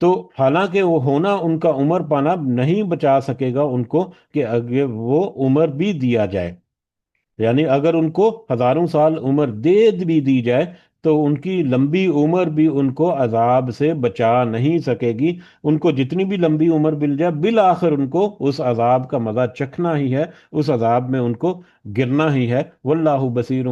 تو حالانکہ وہ ہونا ان کا عمر پانا نہیں بچا سکے گا ان کو کہ اگر وہ عمر بھی دیا جائے، یعنی اگر ان کو ہزاروں سال عمر دے بھی دی جائے تو ان کی لمبی عمر بھی ان کو عذاب سے بچا نہیں سکے گی۔ ان کو جتنی بھی لمبی عمر مل جائے بالآخر ان کو اس عذاب کا مزہ چکھنا ہی ہے، اس عذاب میں ان کو گرنا ہی ہے۔ واللہ بصیر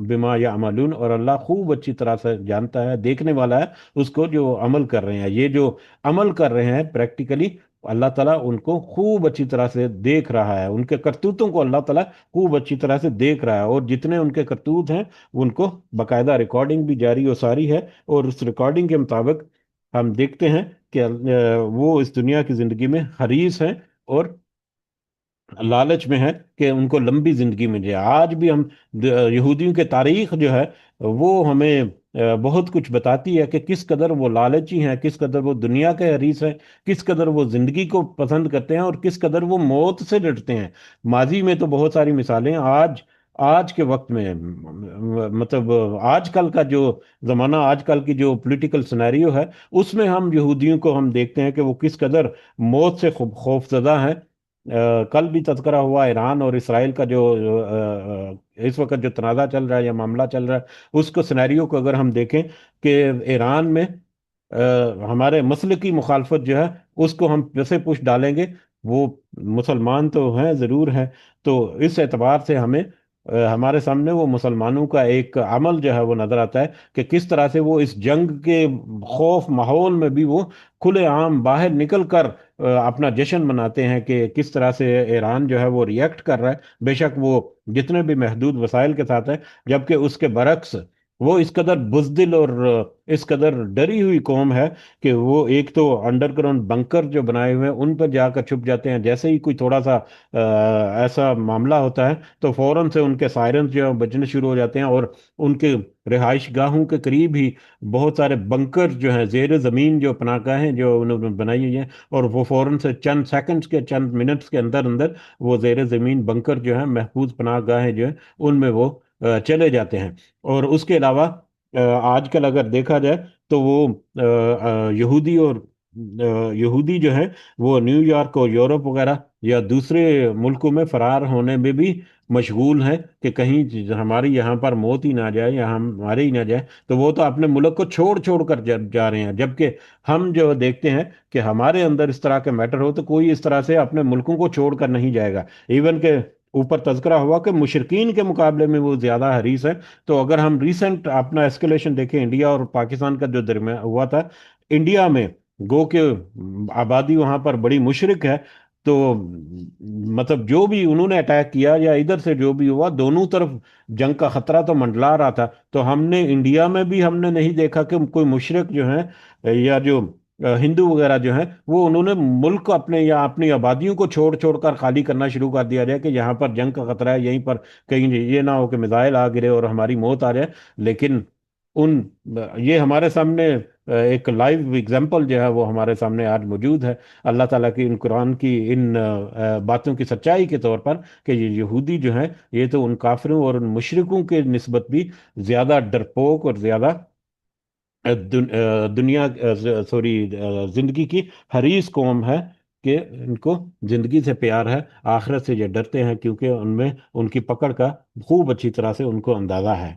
بما یعملون، اور اللہ خوب اچھی طرح سے جانتا ہے، دیکھنے والا ہے اس کو جو عمل کر رہے ہیں۔ یہ جو عمل کر رہے ہیں پریکٹیکلی، اللہ تعالیٰ ان کو خوب اچھی طرح سے دیکھ رہا ہے، ان کے کرتوتوں کو اللہ تعالیٰ خوب اچھی طرح سے دیکھ رہا ہے، اور جتنے ان کے کرتوت ہیں ان کو باقاعدہ ریکارڈنگ بھی جاری و ساری ہے، اور اس ریکارڈنگ کے مطابق ہم دیکھتے ہیں کہ وہ اس دنیا کی زندگی میں حریص ہیں اور لالچ میں ہے کہ ان کو لمبی زندگی مل جائے۔ آج بھی ہم یہودیوں کے تاریخ جو ہے وہ ہمیں بہت کچھ بتاتی ہے کہ کس قدر وہ لالچی ہیں، کس قدر وہ دنیا کے حریص ہیں، کس قدر وہ زندگی کو پسند کرتے ہیں، اور کس قدر وہ موت سے ڈرتے ہیں۔ ماضی میں تو بہت ساری مثالیں، آج آج کے وقت میں مطلب آج کل کا جو زمانہ، آج کل کی جو پولیٹیکل سنیریو ہے، اس میں ہم یہودیوں کو ہم دیکھتے ہیں کہ وہ کس قدر موت سے خوف زدہ ہیں۔ کل بھی تذکرہ ہوا ایران اور اسرائیل کا جو اس وقت جو تنازع چل رہا ہے یا معاملہ چل رہا ہے، اس کو سنیریو کو اگر ہم دیکھیں کہ ایران میں ہمارے مسلک کی مخالفت جو ہے اس کو ہم پسے پش ڈالیں گے، وہ مسلمان تو ہیں ضرور ہیں، تو اس اعتبار سے ہمیں ہمارے سامنے وہ مسلمانوں کا ایک عمل جو ہے وہ نظر آتا ہے کہ کس طرح سے وہ اس جنگ کے خوف ماحول میں بھی وہ کھلے عام باہر نکل کر اپنا جشن مناتے ہیں، کہ کس طرح سے ایران جو ہے وہ ریئیکٹ کر رہا ہے، بے شک وہ جتنے بھی محدود وسائل کے ساتھ ہے، جبکہ اس کے برعکس وہ اس قدر بزدل اور اس قدر ڈری ہوئی قوم ہے کہ وہ ایک تو انڈر گراؤنڈ بنکر جو بنائے ہوئے ہیں ان پر جا کر چھپ جاتے ہیں، جیسے ہی کوئی تھوڑا سا ایسا معاملہ ہوتا ہے تو فوراً سے ان کے سائرنز جو ہیں بجنے شروع ہو جاتے ہیں، اور ان کے رہائش گاہوں کے قریب ہی بہت سارے بنکر جو ہیں، زیر زمین جو پناہ گاہیں جو انہوں نے بنائی ہوئی ہیں، اور وہ فوراً سے چند سیکنڈز کے چند منٹس کے اندر اندر وہ زیر زمین بنکر جو ہیں، محفوظ پناہ گاہیں جو ہیں، ان میں وہ چلے جاتے ہیں۔ اور اس کے علاوہ آج کل اگر دیکھا جائے تو وہ یہودی اور یہودی جو ہے وہ نیو یارک اور یورپ وغیرہ یا دوسرے ملکوں میں فرار ہونے میں بھی مشغول ہیں کہ کہیں ہماری یہاں پر موت ہی نہ جائے یا ہم مارے ہی نہ جائے، تو وہ تو اپنے ملک کو چھوڑ چھوڑ کر جا رہے ہیں، جبکہ ہم جو دیکھتے ہیں کہ ہمارے اندر اس طرح کے میٹر ہو تو کوئی اس طرح سے اپنے ملکوں کو چھوڑ کر نہیں جائے گا، ایون کہ اوپر تذکرہ ہوا کہ مشرقین کے مقابلے میں وہ زیادہ حریص ہیں۔ تو اگر ہم ریسنٹ اپنا ایسکلیشن دیکھیں انڈیا اور پاکستان کا جو درمیان ہوا تھا، انڈیا میں گو کہ آبادی وہاں پر بڑی مشرق ہے، تو مطلب جو بھی انہوں نے اٹیک کیا یا ادھر سے جو بھی ہوا، دونوں طرف جنگ کا خطرہ تو منڈلا رہا تھا، تو ہم نے انڈیا میں بھی ہم نے نہیں دیکھا کہ کوئی مشرق جو ہیں یا جو ہندو وغیرہ جو ہیں وہ انہوں نے ملک اپنے یا اپنی آبادیوں کو چھوڑ چھوڑ کر خالی کرنا شروع کر دیا جائے کہ یہاں پر جنگ کا خطرہ ہے، یہیں پر کہیں یہ نہ ہو کہ میزائل آ گرے اور ہماری موت آ جائے۔ لیکن ان یہ ہمارے سامنے ایک لائیو اگزامپل جو ہے وہ ہمارے سامنے آج موجود ہے، اللہ تعالیٰ کی ان قرآن کی ان باتوں کی سچائی کے طور پر، کہ یہ یہودی جو ہیں یہ تو ان کافروں اور ان مشرکوں کے نسبت بھی زیادہ ڈرپوک اور زیادہ دنیا سوری زندگی کی حریص قوم ہے، کہ ان کو زندگی سے پیار ہے، آخرت سے یہ ڈرتے ہیں، کیونکہ ان میں ان کی پکڑ کا خوب اچھی طرح سے ان کو اندازہ ہے۔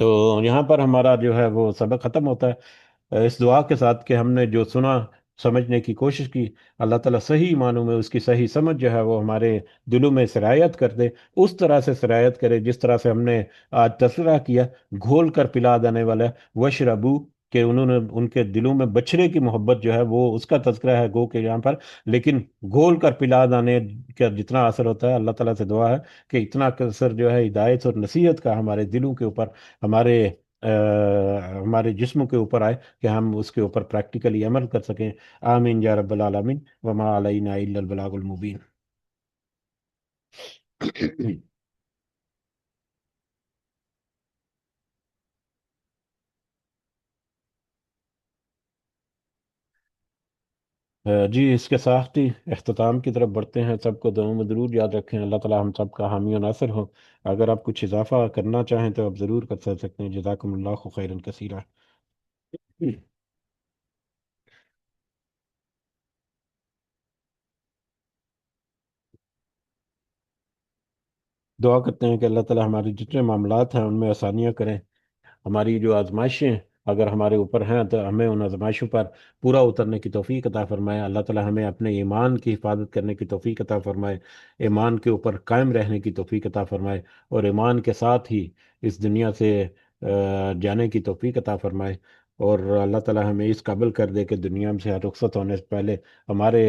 تو یہاں پر ہمارا جو ہے وہ سبق ختم ہوتا ہے، اس دعا کے ساتھ کہ ہم نے جو سنا، سمجھنے کی کوشش کی، اللہ تعالیٰ صحیح معنوں میں اس کی صحیح سمجھ جو ہے وہ ہمارے دلوں میں سرایت کر دے، اس طرح سے سرایت کرے جس طرح سے ہم نے آج تذکرہ کیا، گھول کر پلا دینے والا وشربو، کہ انہوں نے ان کے دلوں میں بچھڑے کی محبت جو ہے وہ اس کا تذکرہ ہے گو کہ یہاں پر، لیکن گھول کر پلا دینے کا جتنا اثر ہوتا ہے، اللہ تعالیٰ سے دعا ہے کہ اتنا اثر جو ہے ہدایت اور نصیحت کا ہمارے دلوں کے اوپر، ہمارے ہمارے جسموں کے اوپر آئے، کہ ہم اس کے اوپر پریکٹیکلی عمل کر سکیں۔ آمین یا رب العالمین، وما علینا الا البلاغ المبین۔ جی، اس کے ساتھ ہی اختتام کی طرف بڑھتے ہیں۔ سب کو دعاؤں میں ضرور یاد رکھیں، اللہ تعالی ہم سب کا حامی و ناصر ہو۔ اگر آپ کچھ اضافہ کرنا چاہیں تو آپ ضرور کر سکتے ہیں۔ جزاکم اللہ خیرا کثیرا۔ دعا کرتے ہیں کہ اللہ تعالی ہمارے جتنے معاملات ہیں ان میں آسانیاں کریں، ہماری جو آزمائشیں اگر ہمارے اوپر ہیں تو ہمیں ان آزمائشوں پر پورا اترنے کی توفیق عطا فرمائے۔ اللہ تعالی ہمیں اپنے ایمان کی حفاظت کرنے کی توفیق عطا فرمائے، ایمان کے اوپر قائم رہنے کی توفیق عطا فرمائے، اور ایمان کے ساتھ ہی اس دنیا سے جانے کی توفیق عطا فرمائے۔ اور اللہ تعالی ہمیں اس قابل کر دے کہ دنیا سے رخصت ہونے سے پہلے ہمارے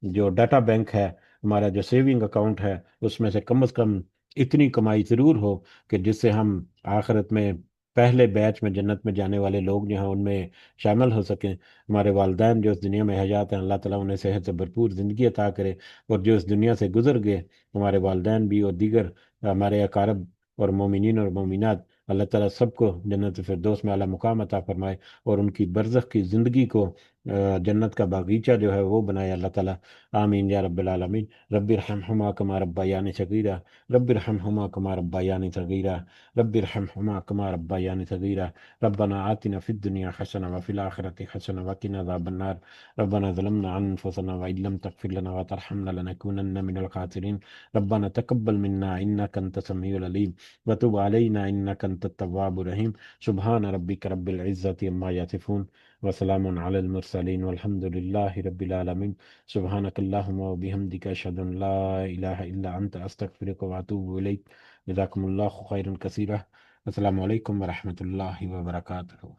جو ڈاٹا بینک ہے، ہمارا جو سیونگ اکاؤنٹ ہے، اس میں سے کم از کم اتنی کمائی ضرور ہو کہ جس سے ہم آخرت میں پہلے بیچ میں جنت میں جانے والے لوگ جو ہیں ان میں شامل ہو سکیں۔ ہمارے والدین جو اس دنیا میں حیات ہیں، اللہ تعالیٰ انہیں صحت سے بھرپور زندگی عطا کرے، اور جو اس دنیا سے گزر گئے ہمارے والدین بھی اور دیگر ہمارے اقارب اور مومنین اور مومنات، اللہ تعالیٰ سب کو جنت فردوس میں اعلیٰ مقام عطا فرمائے، اور ان کی برزخ کی زندگی کو جنت کا باغیچہ جو ہے وہ بنائے اللہ تعالیٰ۔ آمین یا رب العالمین۔ رب ارحمہما کما ربیانی صغیرہ، رب ارحمہما کما ربیانی صغیرہ، رب ارحمہما کما ربیانی صغیرہ۔ ربنا آتنا فی الدنیا حسنہ وفی الآخرۃ حسنہ وقنا عذاب النار۔ ربنا ظلمنا انفسنا وإن لم تغفر لنا وترحمنا لنكونن من الخاسرين۔ ربنا تقبل منا إنك أنت السميع العليم وتب علينا إنك أنت التواب الرحيم۔ سبحان ربك رب العزة عما يصفون وسلام على المرسلين والحمد لله رب العالمين۔ سبحانك اللهم وبحمدك أشهد أن لا إله إلا أنت أستغفرك وأتوب إليك۔ جزاكم الله خيرا كثيرا۔ السلام علیکم ورحمۃ اللہ وبرکاتہ۔